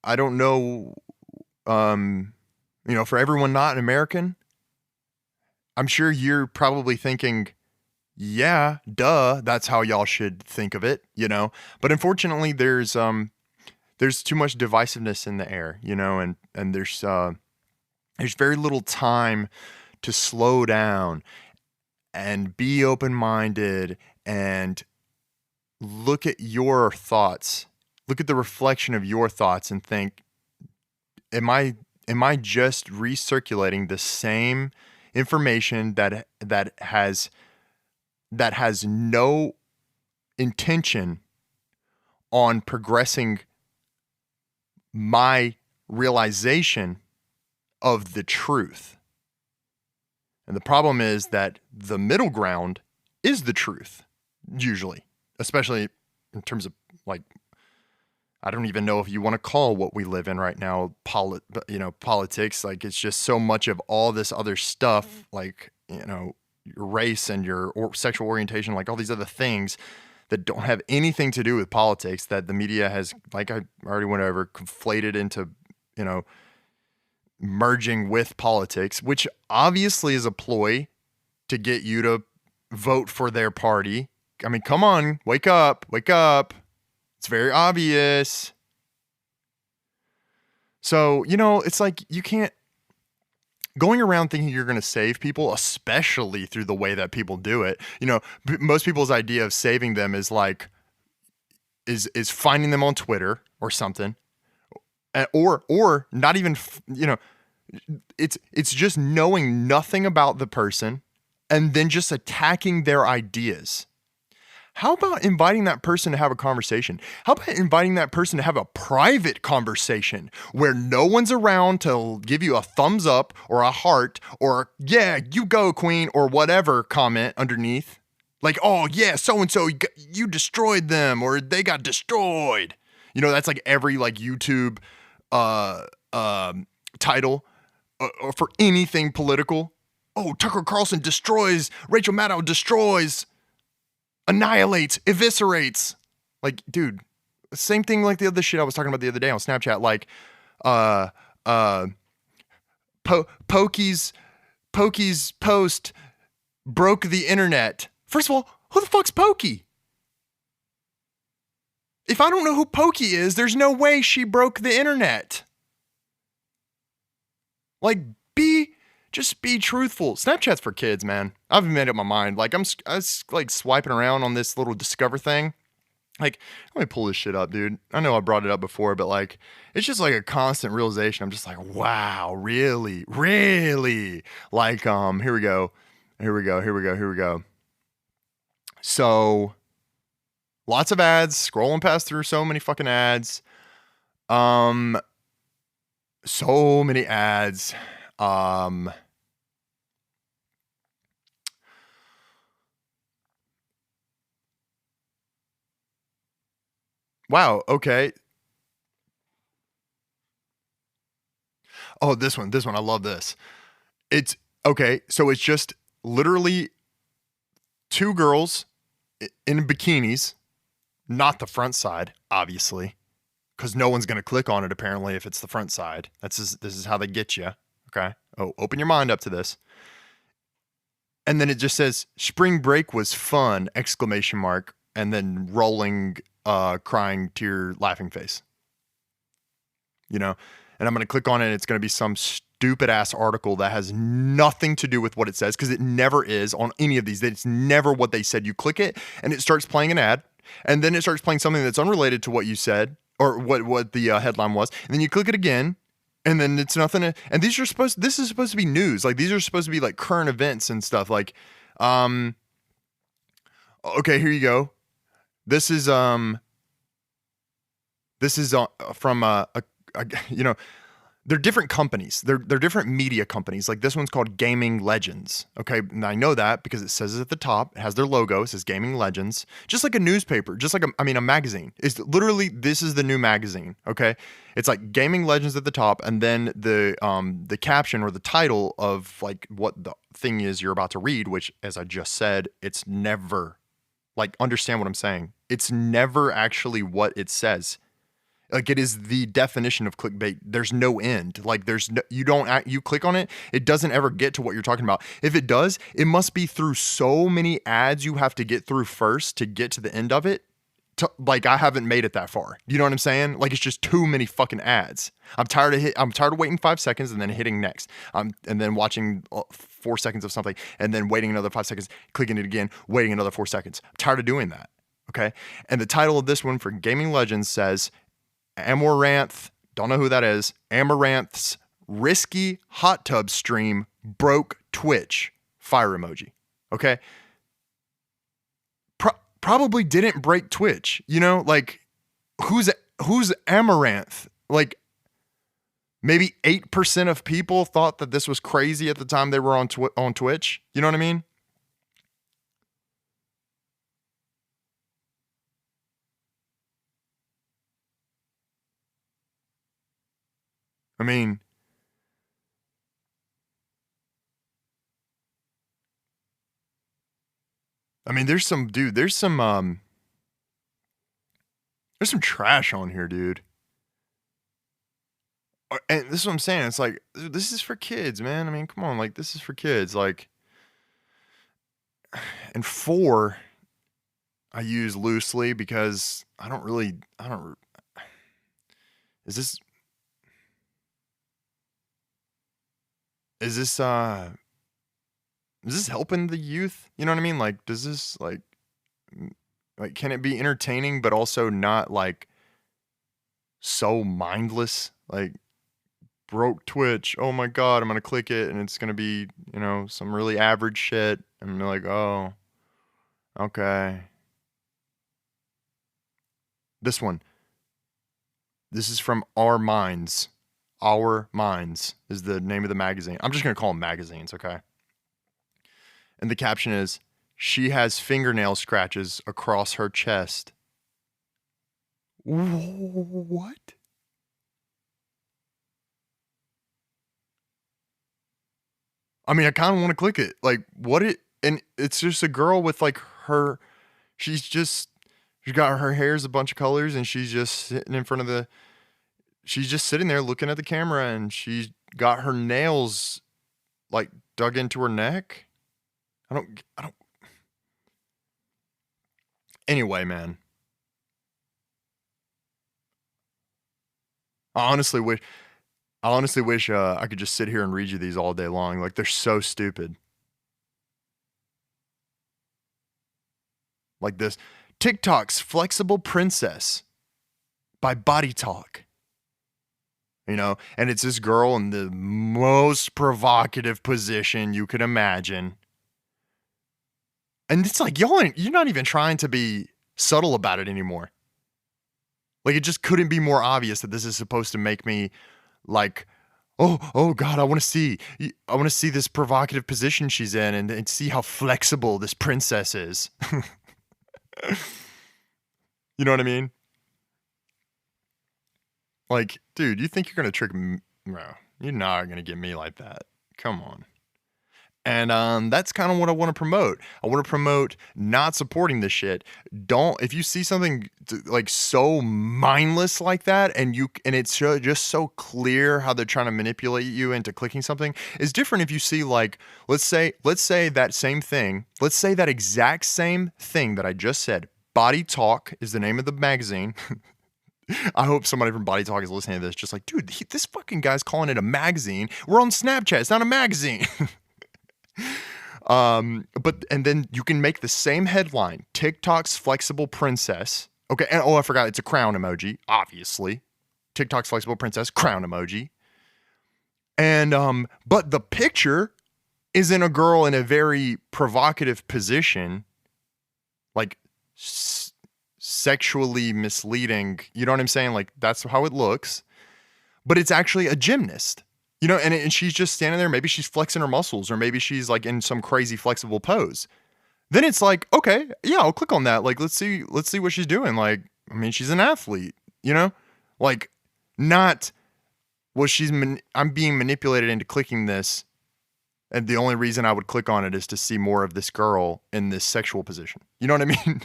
I don't know, for everyone not an American, I'm sure you're probably thinking, yeah, duh, that's how y'all should think of it, But unfortunately, there's too much divisiveness in the air, and there's very little time to slow down and be open-minded and look at your thoughts, look at the reflection of your thoughts and think, am I just recirculating the same information that has no intention on progressing my realization of the truth? And the problem is that the middle ground is the truth, usually, especially in terms of, like, I don't even know if you want to call what we live in right now politics. Like, it's just so much of all this other stuff, like, your race and your sexual orientation, like all these other things that don't have anything to do with politics, that the media has, like I already went over, conflated into, merging with politics, which obviously is a ploy to get you to vote for their party. I mean, come on, wake up. It's very obvious. So, it's like, you can't, going around thinking you're going to save people, especially through the way that people do it. Most people's idea of saving them is like, is finding them on Twitter or something. Or not even, it's just knowing nothing about the person and then just attacking their ideas. How about inviting that person to have a conversation? How about inviting that person to have a private conversation where no one's around to give you a thumbs up or a heart or, yeah, you go, queen, or whatever comment underneath? Like, oh, yeah, so-and-so, you destroyed them or they got destroyed. You know, that's like every like YouTube uh, title or for anything political. Oh, Tucker Carlson destroys, Rachel Maddow destroys, annihilates, eviscerates. Like, dude, same thing like the other shit I was talking about the other day on Snapchat. Like, uh, uh, Pokey's post broke the internet. First of all, who the fuck's Pokey? If I don't know who Pokey is, there's no way she broke the internet. Like, just be truthful. Snapchat's for kids, man. I've made up my mind. Like, I was like swiping around on this little Discover thing. Like, let me pull this shit up, dude. I know I brought it up before, but like, it's just like a constant realization. I'm just like, wow, really? Like, here we go. So, lots of ads, scrolling past through so many fucking ads. So many ads. Wow, okay. Oh, this one, I love this. It's okay, so it's just literally two girls in bikinis, not the front side, obviously, because no one's gonna click on it apparently if it's the front side. This is how they get you. Okay. Oh, open your mind up to this. And then it just says spring break was fun, exclamation mark, and then rolling, crying tear, laughing face. You know, and I'm going to click on it. And it's going to be some stupid ass article that has nothing to do with what it says, because it never is on any of these. It's never what they said. You click it and it starts playing an ad, and then it starts playing something that's unrelated to what you said or what the headline was. And then you click it again, and then it's nothing. And this is supposed to be news. Like, these are supposed to be like current events and stuff. Like, okay, here you go. This is from you know, they're different companies. They're different media companies. Like, this one's called Gaming Legends. Okay, and I know that because it says it at the top. It has their logo. It says Gaming Legends, just like a newspaper, just like a magazine. It's literally, this is the new magazine. Okay, it's like Gaming Legends at the top, and then the caption or the title of like what the thing is you're about to read, which, as I just said, it's never, like, understand what I'm saying. It's never actually what it says. Like, it is the definition of clickbait. There's no end. Like, you click on it, it doesn't ever get to what you're talking about. If it does, it must be through so many ads you have to get through first to get to the end of it. Like, I haven't made it that far. You know what I'm saying? Like, it's just too many fucking ads. I'm tired of waiting 5 seconds and then hitting next. And then watching 4 seconds of something and then waiting another 5 seconds, clicking it again, waiting another 4 seconds. I'm tired of doing that. Okay? And the title of this one for Gaming Legends says, Amaranth, don't know who that is, Amaranth's risky hot tub stream broke Twitch. Fire emoji. Okay? Probably didn't break Twitch. You know, like, who's Amaranth? Like, maybe 8% of people thought that this was crazy at the time they were on Twitch. You know what I mean? I mean, there's some trash on here, dude. And this is what I'm saying. It's like, this is for kids, man. I mean, come on, like, this is for kids. Like, and 4, I use loosely because I don't. Is this is this helping the youth? You know what I mean? Like, does this like, can it be entertaining but also not like so mindless? Like, broke Twitch. Oh my god, I'm gonna click it and it's gonna be, some really average shit. And I'm like, oh, okay. This one. This is from Our Minds. Our Minds is the name of the magazine. I'm just going to call them magazines, okay? And the caption is, she has fingernail scratches across her chest. What? I mean, I kind of want to click it. Like, what it, and it's just a girl with like her, she's got her hair's a bunch of colors and she's just sitting in front of she's just sitting there looking at the camera and she's got her nails like dug into her neck. I don't, anyway, man. I honestly wish I could just sit here and read you these all day long. Like, they're so stupid. Like this, TikTok's Flexible Princess by Body Talk. You know, and it's this girl in the most provocative position you could imagine. And it's like, you're not even trying to be subtle about it anymore. Like, it just couldn't be more obvious that this is supposed to make me like, oh God, I want to see this provocative position she's in and see how flexible this princess is. You know what I mean? Like, dude, you think you're going to trick me? No, you're not going to get me like that. Come on. And that's kind of what I want to promote. I want to promote not supporting this shit. If you see something like so mindless like that, and it's just so clear how they're trying to manipulate you into clicking something, is different if you see like, let's say that same thing, let's say that exact same thing that I just said. Body Talk is the name of the magazine. I hope somebody from Body Talk is listening to this. Just like, dude, this fucking guy's calling it a magazine. We're on Snapchat. It's not a magazine. And then you can make the same headline, TikTok's Flexible Princess. Okay, and I forgot, it's a crown emoji, obviously. TikTok's Flexible Princess, crown emoji. And but the picture is in a girl in a very provocative position, like sexually misleading. You know what I'm saying? Like, that's how it looks. But it's actually a gymnast. You know, and she's just standing there. Maybe she's flexing her muscles, or maybe she's like in some crazy flexible pose. Then it's like, okay, yeah, I'll click on that. Like, let's see what she's doing. Like, I mean, she's an athlete, you know, like, not, well, I'm being manipulated into clicking this, and the only reason I would click on it is to see more of this girl in this sexual position. You know what I mean?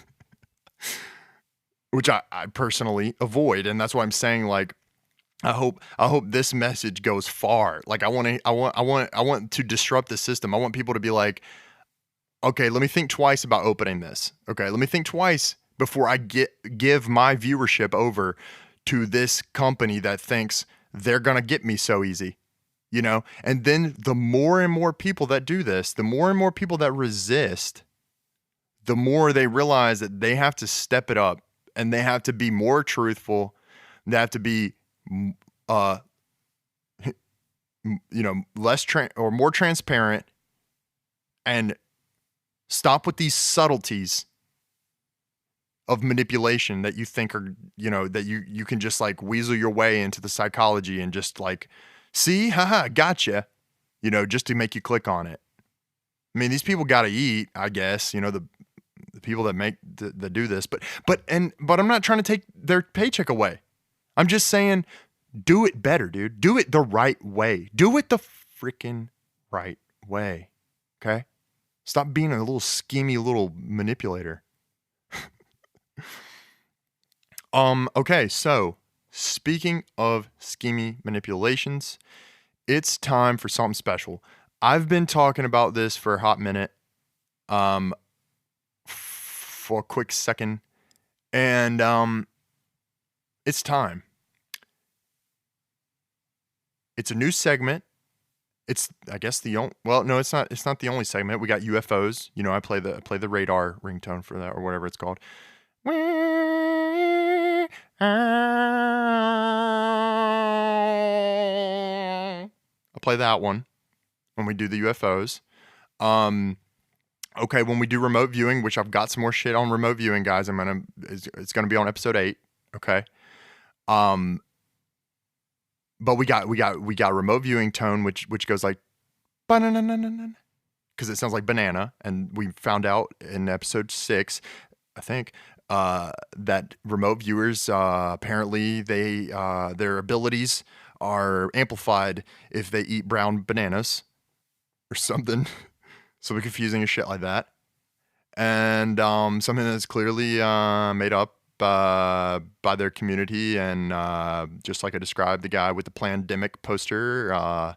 Which I personally avoid, and that's why I'm saying, like, I hope this message goes far. Like, I want to disrupt the system. I want people to be like, okay, let me think twice about opening this. Okay, let me think twice before I give my viewership over to this company that thinks they're gonna get me so easy. You know? And then the more and more people that do this, the more and more people that resist, the more they realize that they have to step it up and they have to be more truthful. They have to be less or more transparent, and stop with these subtleties of manipulation that you think are, that you can just like weasel your way into the psychology and just like, see, haha, gotcha, just to make you click on it. I mean, these people got to eat, I guess, the people that do this, but I'm not trying to take their paycheck away. I'm just saying, do it better, dude. Do it the right way. Do it the freaking right way. Okay? Stop being a little schemy little manipulator. Okay, so speaking of schemy manipulations, it's time for something special. I've been talking about this for a hot minute. For a quick second. And it's time. It's a new segment. It's, I guess, it's not the only segment. We got UFOs. I play the radar ringtone for that, or whatever it's called. I play that one when we do the UFOs. Okay, when we do remote viewing, which I've got some more shit on remote viewing, guys. It's gonna be on episode 8. Okay. Um, but we got remote viewing tone, which goes like because it sounds like banana, and we found out in episode 6, I think, that remote viewers apparently their abilities are amplified if they eat brown bananas or something, something confusing as shit like that, and something that's clearly made up by their community, and just like I described, the guy with the pandemic poster,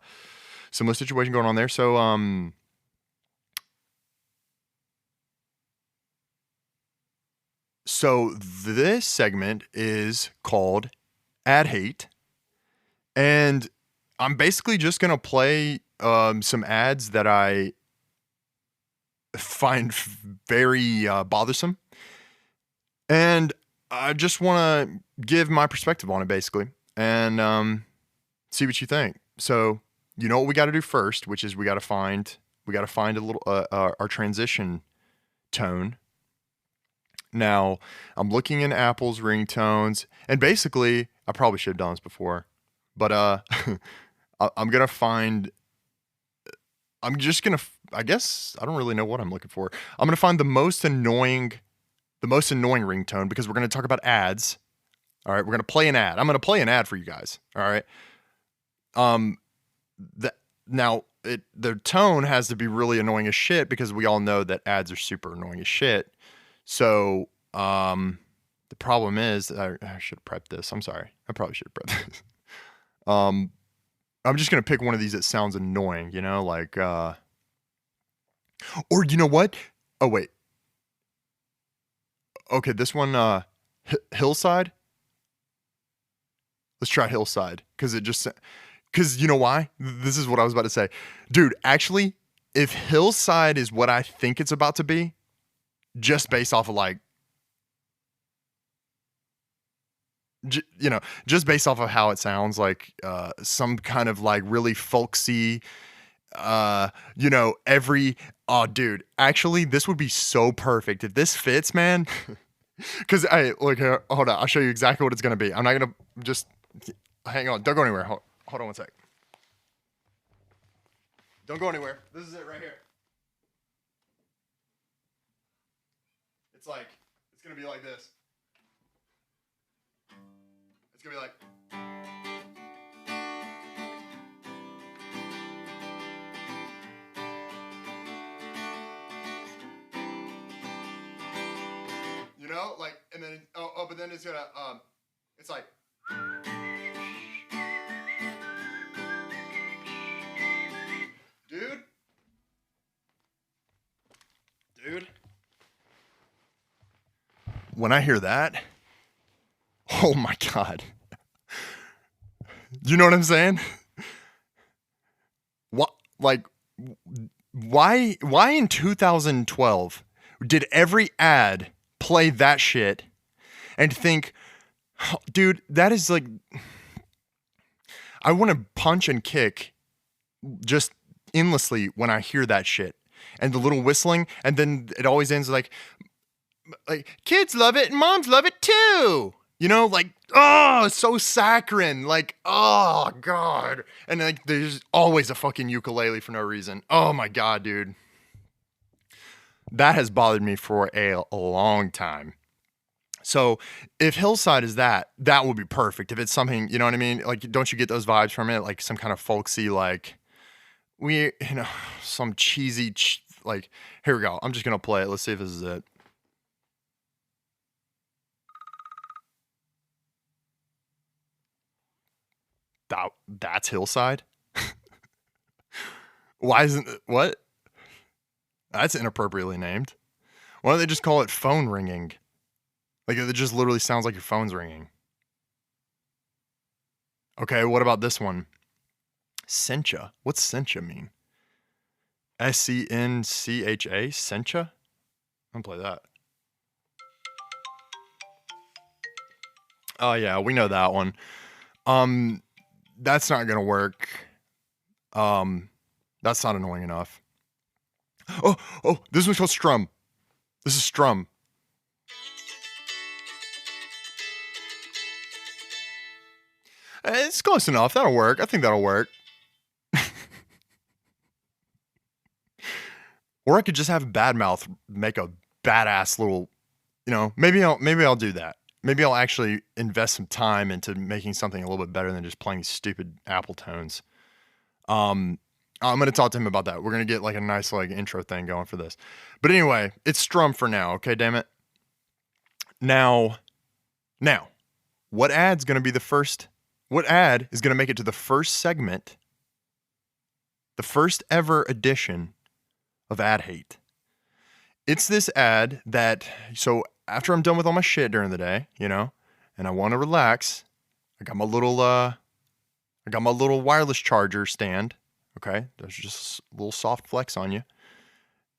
similar situation going on there. So this segment is called Ad Hate, and I'm basically just gonna play some ads that I find very bothersome, and I just want to give my perspective on it, basically, and see what you think. So you know what we got to do first, which is we got to find a little our transition tone. Now, I'm looking in Apple's ringtones, and basically, I probably should have done this before, but I'm gonna find. I'm just gonna. I guess I don't really know what I'm looking for. I'm gonna find the most annoying ringtone because we're gonna talk about ads. All right, we're gonna play an ad. I'm gonna play an ad for you guys. All right. Um, that now the tone has to be really annoying as shit because we all know that ads are super annoying as shit. So, the problem is I should have prepped this. I'm sorry. I probably should have prepped this. Um, I'm just gonna pick one of these that sounds annoying, like or you know what? Oh wait. Okay, this one Hillside. Let's try Hillside cuz you know why? This is what I was about to say. Dude, actually, if Hillside is what I think it's about to be, just based off of like just based off of how it sounds like some kind of like really folksy every oh dude, actually this would be so perfect if this fits, man. Cuz hey, look here, hold on, I'll show you exactly what it's going to be. I'm not going to just hang on, don't go anywhere. Hold on one sec. Don't go anywhere. This is it right here. It's going to be like this. It's going to be like like, and then but then it's gonna it's like dude when I hear that, oh my god, you know what I'm saying? What, like, why in 2012 did every ad play that shit and think, oh, dude, that is like, I want to punch and kick just endlessly when I hear that shit and the little whistling, and then it always ends like kids love it and moms love it too. Like, oh, it's so saccharine. Like, oh god, and like there's always a fucking ukulele for no reason. Oh my god, dude. That has bothered me for a long time. So if Hillside is that would be perfect. If it's something, you know what I mean? Like, don't you get those vibes from it? Like some kind of folksy, like some cheesy, like, here we go. I'm just going to play it. Let's see if this is it. That's Hillside? Why isn't it? What? That's inappropriately named. Why don't they just call it phone ringing? Like, it just literally sounds like your phone's ringing. Okay, what about this one? Sencha. What's Sencha mean? Sencha? Sencha? I'm gonna play that. Oh yeah, we know that one. That's not gonna work. That's not annoying enough. Oh, this one's called Strum. This is Strum. It's close enough. That'll work. I think that'll work. Or I could just have bad mouth make a badass little, maybe I'll do that. Maybe I'll actually invest some time into making something a little bit better than just playing stupid Apple tones. I'm going to talk to him about that. We're going to get like a nice like intro thing going for this. But anyway, it's Strum for now. Okay, damn it. Now, what ad is going to make it to the first segment, the first ever edition of Ad Hate? It's this ad that, so after I'm done with all my shit during the day, and I want to relax, I got my little wireless charger stand. Okay, that's just a little soft flex on you.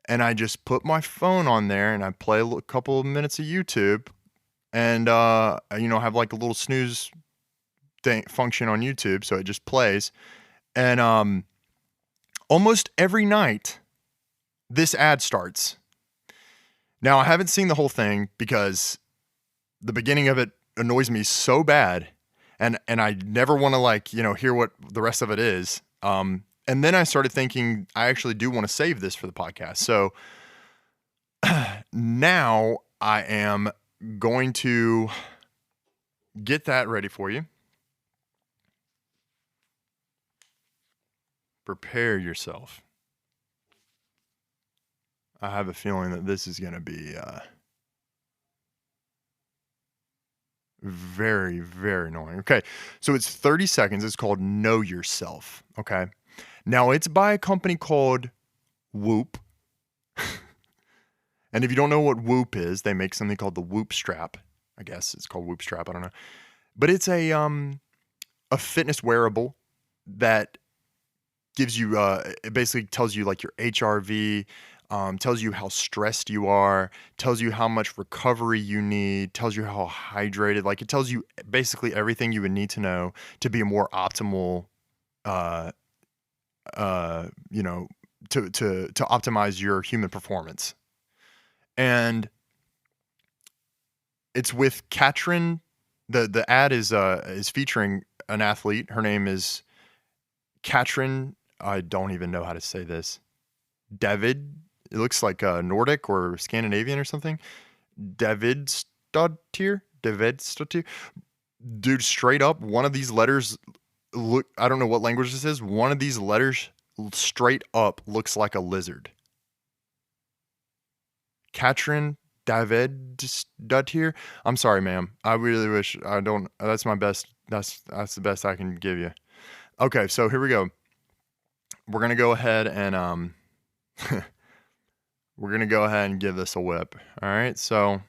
And I just put my phone on there and I play a couple of minutes of YouTube, and have like a little snooze function on YouTube, so it just plays. And almost every night, this ad starts. Now, I haven't seen the whole thing because the beginning of it annoys me so bad, and I never want to hear what the rest of it is. And then I started thinking I actually do want to save this for the podcast. So now I am going to get that ready for you. Prepare yourself. I have a feeling that this is going to be very, very annoying. Okay, so it's 30 seconds. It's called Know Yourself. Okay, now it's by a company called Whoop. And if you don't know what Whoop is, they make something called the Whoop Strap. I guess it's called Whoop Strap. I don't know, but it's a fitness wearable that gives you it basically tells you like your HRV. Tells you how stressed you are, tells you how much recovery you need, tells you how hydrated, like it tells you basically everything you would need to know to be a more optimal, to optimize your human performance. And it's with Katrin. The ad is featuring an athlete. Her name is Katrin. I don't even know how to say this. David. It looks like Nordic or Scandinavian or something. Davidstadtir. Dude, straight up, one of these letters look. I don't know what language this is. One of these letters straight up looks like a lizard. Katrin Davidstadtir. I'm sorry, ma'am. I really wish I don't. That's my best. That's the best I can give you. Okay, so here we go. We're gonna go ahead and we're going to go ahead and give this a whip. All right, so.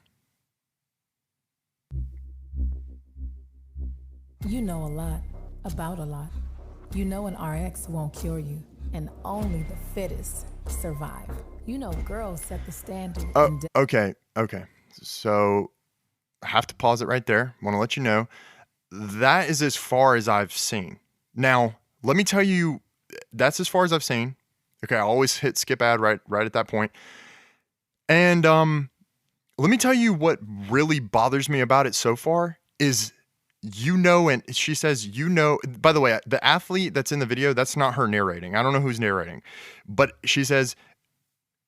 You know a lot about a lot. You know an RX won't cure you, and only the fittest survive. You know girls set the standard. Okay. So I have to pause it right there. I want to let you know that is as far as I've seen. Now, let me tell you, that's as far as I've seen. Okay, I always hit skip ad right at that point. And let me tell you what really bothers me about it so far is, and she says, by the way, the athlete that's in the video, that's not her narrating. I don't know who's narrating. But she says,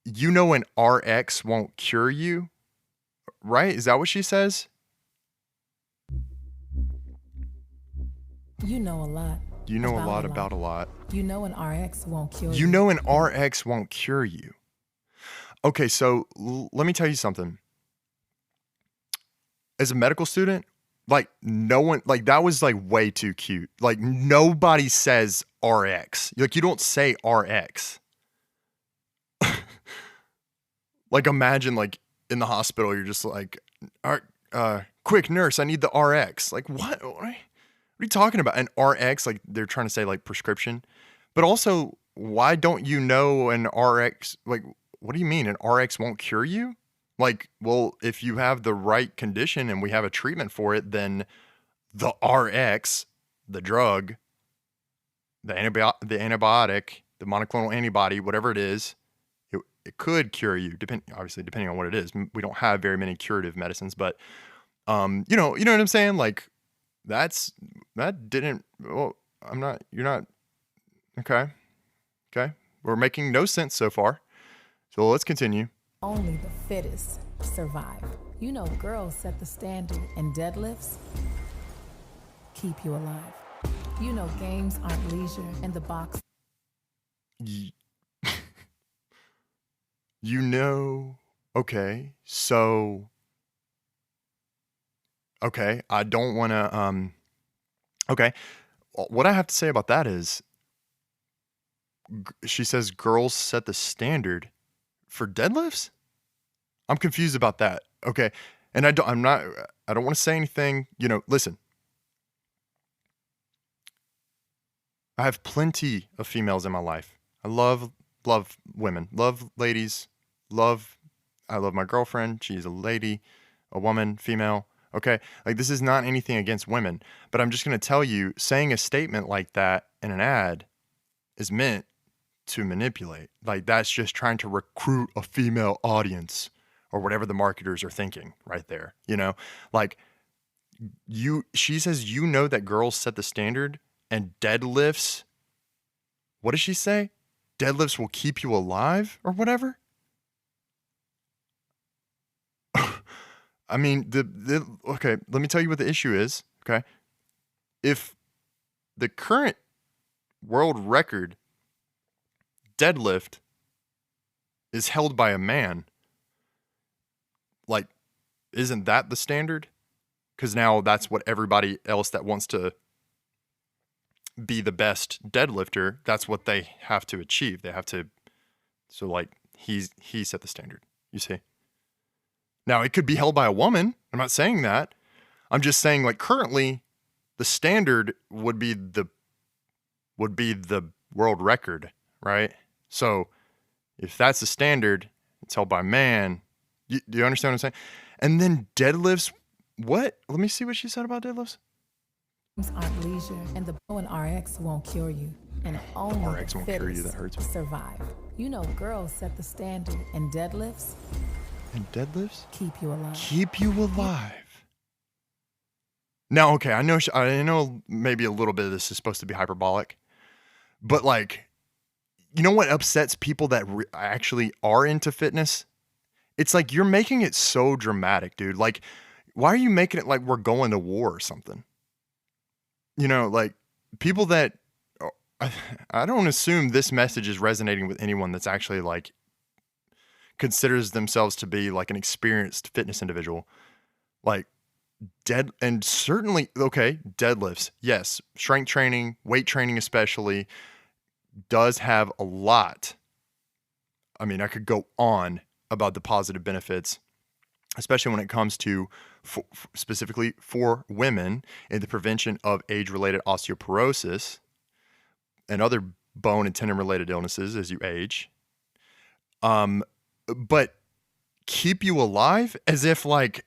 an RX won't cure you, right? Is that what she says? You know a lot. You know a lot about a lot. You know an RX won't cure you. You know an RX won't cure you. Okay, so let me tell you something. As a medical student, like no one, like that was like way too cute. Like nobody says RX. Like you don't say RX. Like imagine like in the hospital, you're just like, quick nurse, I need the RX. Like what? What are you talking about? An RX, like they're trying to say like prescription. But also, why don't you know an RX, like, what do you mean? An RX won't cure you? Like, well, if you have the right condition and we have a treatment for it, then the RX, the drug, the antibiotic, the monoclonal antibody, whatever it is, it could cure you, obviously depending on what it is. We don't have very many curative medicines, but you know what I'm saying? Like, That's that didn't. Well, I'm not. You're not. Okay. Okay. We're making no sense so far. So let's continue. Only the fittest survive. You know, girls set the standard, and deadlifts keep you alive. You know, games aren't leisure, and the box. Y- You know. Okay. So. Okay. I don't want to. Okay. What I have to say about that is, she says girls set the standard for deadlifts. I'm confused about that. Okay. And I don't. I'm not. I don't want to say anything. You know. Listen. I have plenty of females in my life. I love women, love ladies, love I love my girlfriend. She's a lady, a woman, female. Okay? Like this is not anything against women, but I'm just going to tell you saying a statement like that in an ad is meant to manipulate. Like that's just trying to recruit a female audience or whatever the marketers are thinking right there, you know? Like she says you know that girls set the standard and deadlifts, what does she say? Deadlifts will keep you alive or whatever? I mean, okay, let me tell you what the issue is, okay? If the current world record deadlift is held by a man, like, isn't that the standard? Because now that's what everybody else that wants to be the best deadlifter, that's what they have to achieve. They have to, so like, he set the standard, you see? Now, it could be held by a woman. I'm not saying that. I'm just saying, like, currently, the standard would be the world record, right? So, if that's the standard, it's held by a man. Do you understand what I'm saying? And then deadlifts. What? Let me see what she said about deadlifts. Aren't leisure, and the and RX won't cure you, and only RX the won't cure you. That fittest hurts me. survive. You know, girls set the standard, and deadlifts And deadlifts keep you alive. keep you alive. Now, okay, I know maybe a little bit of this is supposed to be hyperbolic, but like, you know what upsets people that actually are into fitness? It's like you're making it so dramatic, dude. Like, why are you making it like we're going to war or something? You know, like people that I don't assume this message is resonating with anyone that's actually like considers themselves to be like an experienced fitness individual. Like and certainly okay, deadlifts. Yes, strength training, weight training especially does have a lot. I mean, I could go on about the positive benefits, especially when it comes to specifically for women in the prevention of age-related osteoporosis and other bone and tendon-related illnesses as you age. But keep you alive as if like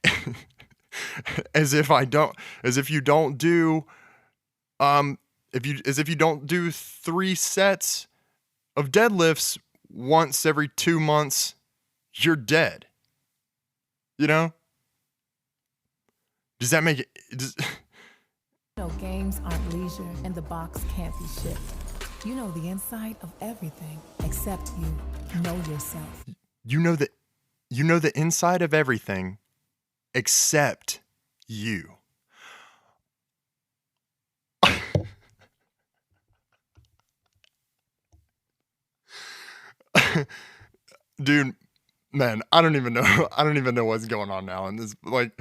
as if you don't do as if you don't do 3 sets of deadlifts once every 2 months, you're dead. You know? Does that make it? You know, games aren't leisure, and the box can't be shipped. You know the inside of everything except you know yourself. You know the inside of everything except you. Dude, man, I don't even know what's going on now. And this, like,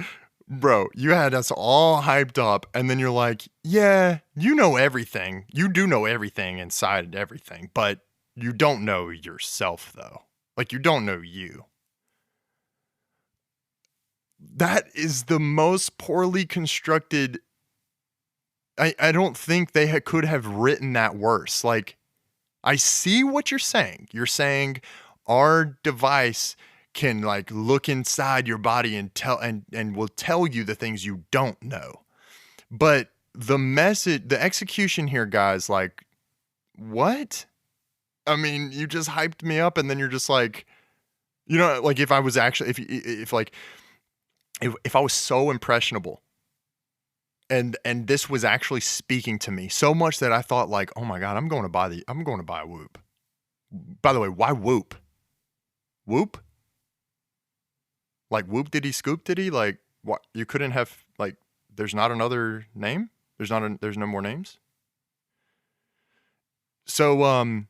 bro, you had us all hyped up, and then you're like, yeah, you know everything. You do know everything inside everything, but you don't know yourself, though. Like, you don't know you. That is the most poorly constructed. I don't think they could have written that worse. Like, I see what you're saying. You're saying our device can like look inside your body and tell and will tell you the things you don't know. But the execution here, guys, like, what? I mean, you just hyped me up and then you're just like, you know, like if I was actually if I was so impressionable and this was actually speaking to me so much that I thought like, oh my God, I'm going to buy a Whoop. By the way, why Whoop? Whoop? Like Whoop Diddy Scoop Diddy? Like what? You couldn't have like, there's not another name? There's no more names? So,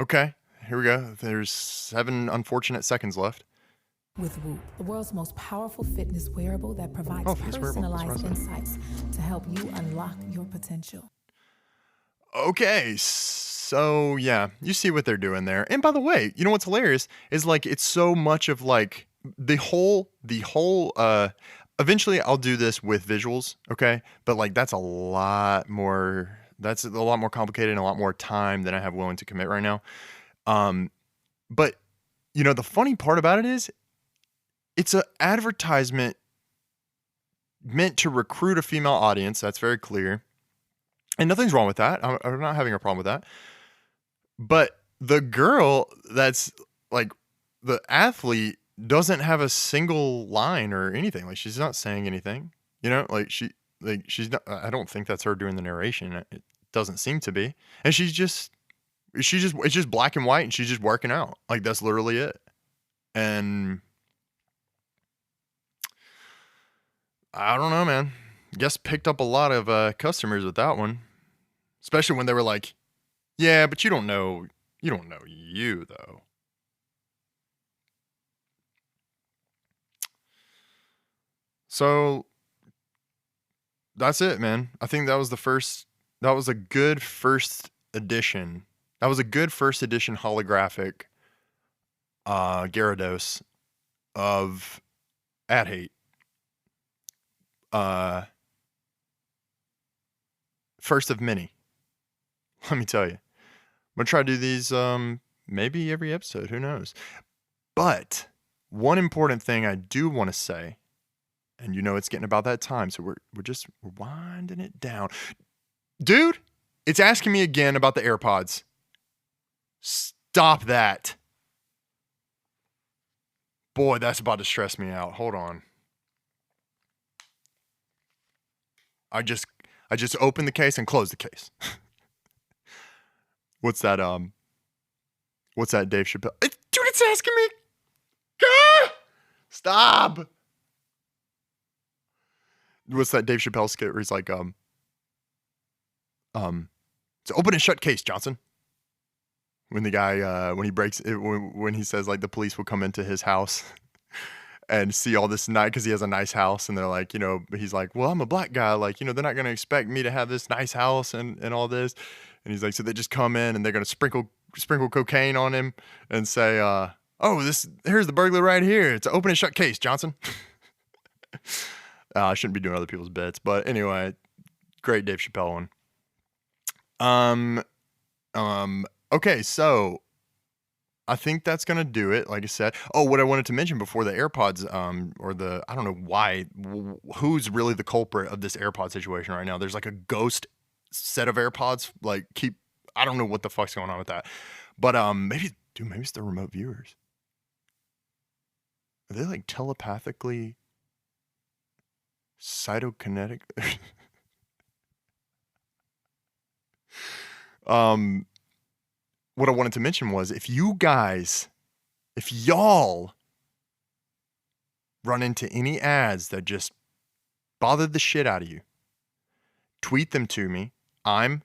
okay, here we go. There's 7 unfortunate seconds left. With Whoop, the world's most powerful fitness wearable that provides Fitness wearable. That's what I personalized said. insights to help you unlock your potential. Okay, so yeah, you see what they're doing there. And by the way, you know what's hilarious is like it's so much of like the whole eventually I'll do this with visuals, okay? But like that's a lot more complicated and a lot more time than I have willing to commit right now. But you know the funny part about it is it's an advertisement meant to recruit a female audience, that's very clear. And nothing's wrong with that. I'm not having a problem with that. But the girl that's like the athlete doesn't have a single line or anything. Like she's not saying anything. You know, like she's not, I don't think that's her doing the narration. It doesn't seem to be. And it's just black and white and she's just working out. Like that's literally it. And I don't know, man. Guess picked up a lot of customers with that one. Especially when they were like, yeah, but you don't know you though. So that's it, man. I think that was a good first edition. That was a good first edition holographic Gyarados of Ad Hate. First of many. Let me tell you. I'm gonna try to do these maybe every episode, who knows. But one important thing I do want to say, and you know it's getting about that time, so we're winding it down. Dude, it's asking me again about the AirPods. Stop that. Boy, that's about to stress me out. Hold on. I just opened the case and closed the case. What's that Dave Chappelle? Dude, it's asking me. Ah! Stop. What's that Dave Chappelle skit where he's like, it's an open and shut case, Johnson. When the guy, when he breaks it, when he says like the police will come into his house and see all this night because he has a nice house, and they're like, you know, he's like, well, I'm a black guy, like, you know, they're not gonna expect me to have this nice house and all this, and he's like, so they just come in and they're gonna sprinkle cocaine on him and say, here's the burglar right here. It's an open and shut case, Johnson. I shouldn't be doing other people's bits, but anyway, great Dave Chappelle one. Okay, so I think that's gonna do it. Like I said, what I wanted to mention before the AirPods, I don't know why, who's really the culprit of this AirPod situation right now. There's like a ghost set of AirPods. Like I don't know what the fuck's going on with that, but maybe it's the remote viewers. Are they like telepathically cytokinetic? What I wanted to mention was if y'all run into any ads that just bothered the shit out of you, tweet them to me. I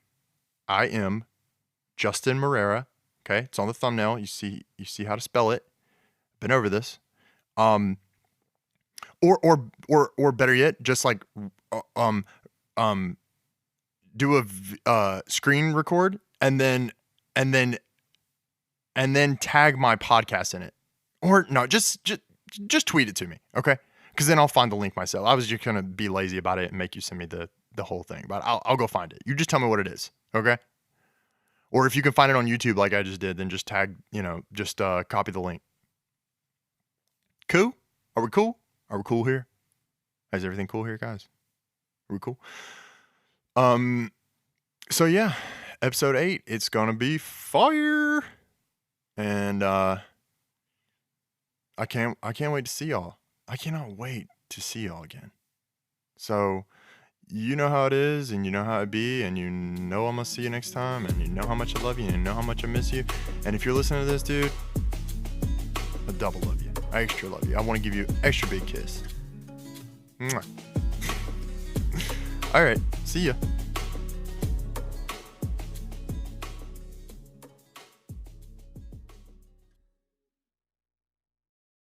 am Justin Moreira. Okay, it's on the thumbnail. You see how to spell it. Been over this. Or better yet, just like do a screen record and then tag my podcast in it. Or no, just tweet it to me, okay? Because then I'll find the link myself. I was just gonna be lazy about it and make you send me the whole thing, but I'll go find it. You just tell me what it is, okay? Or if you can find it on YouTube like I just did, then just tag, copy the link. Cool? Are we cool? Are we cool here? Is everything cool here, guys? Are we cool? So yeah, episode 8, it's gonna be fire. And I can't wait to see y'all. I cannot wait to see y'all again. So, you know how it is, and you know how it be, and you know I'm gonna see you next time, and you know how much I love you, and you know how much I miss you. And if you're listening to this, dude, I double love you. I extra love you. I want to give you an extra big kiss. Mwah. All right, see ya.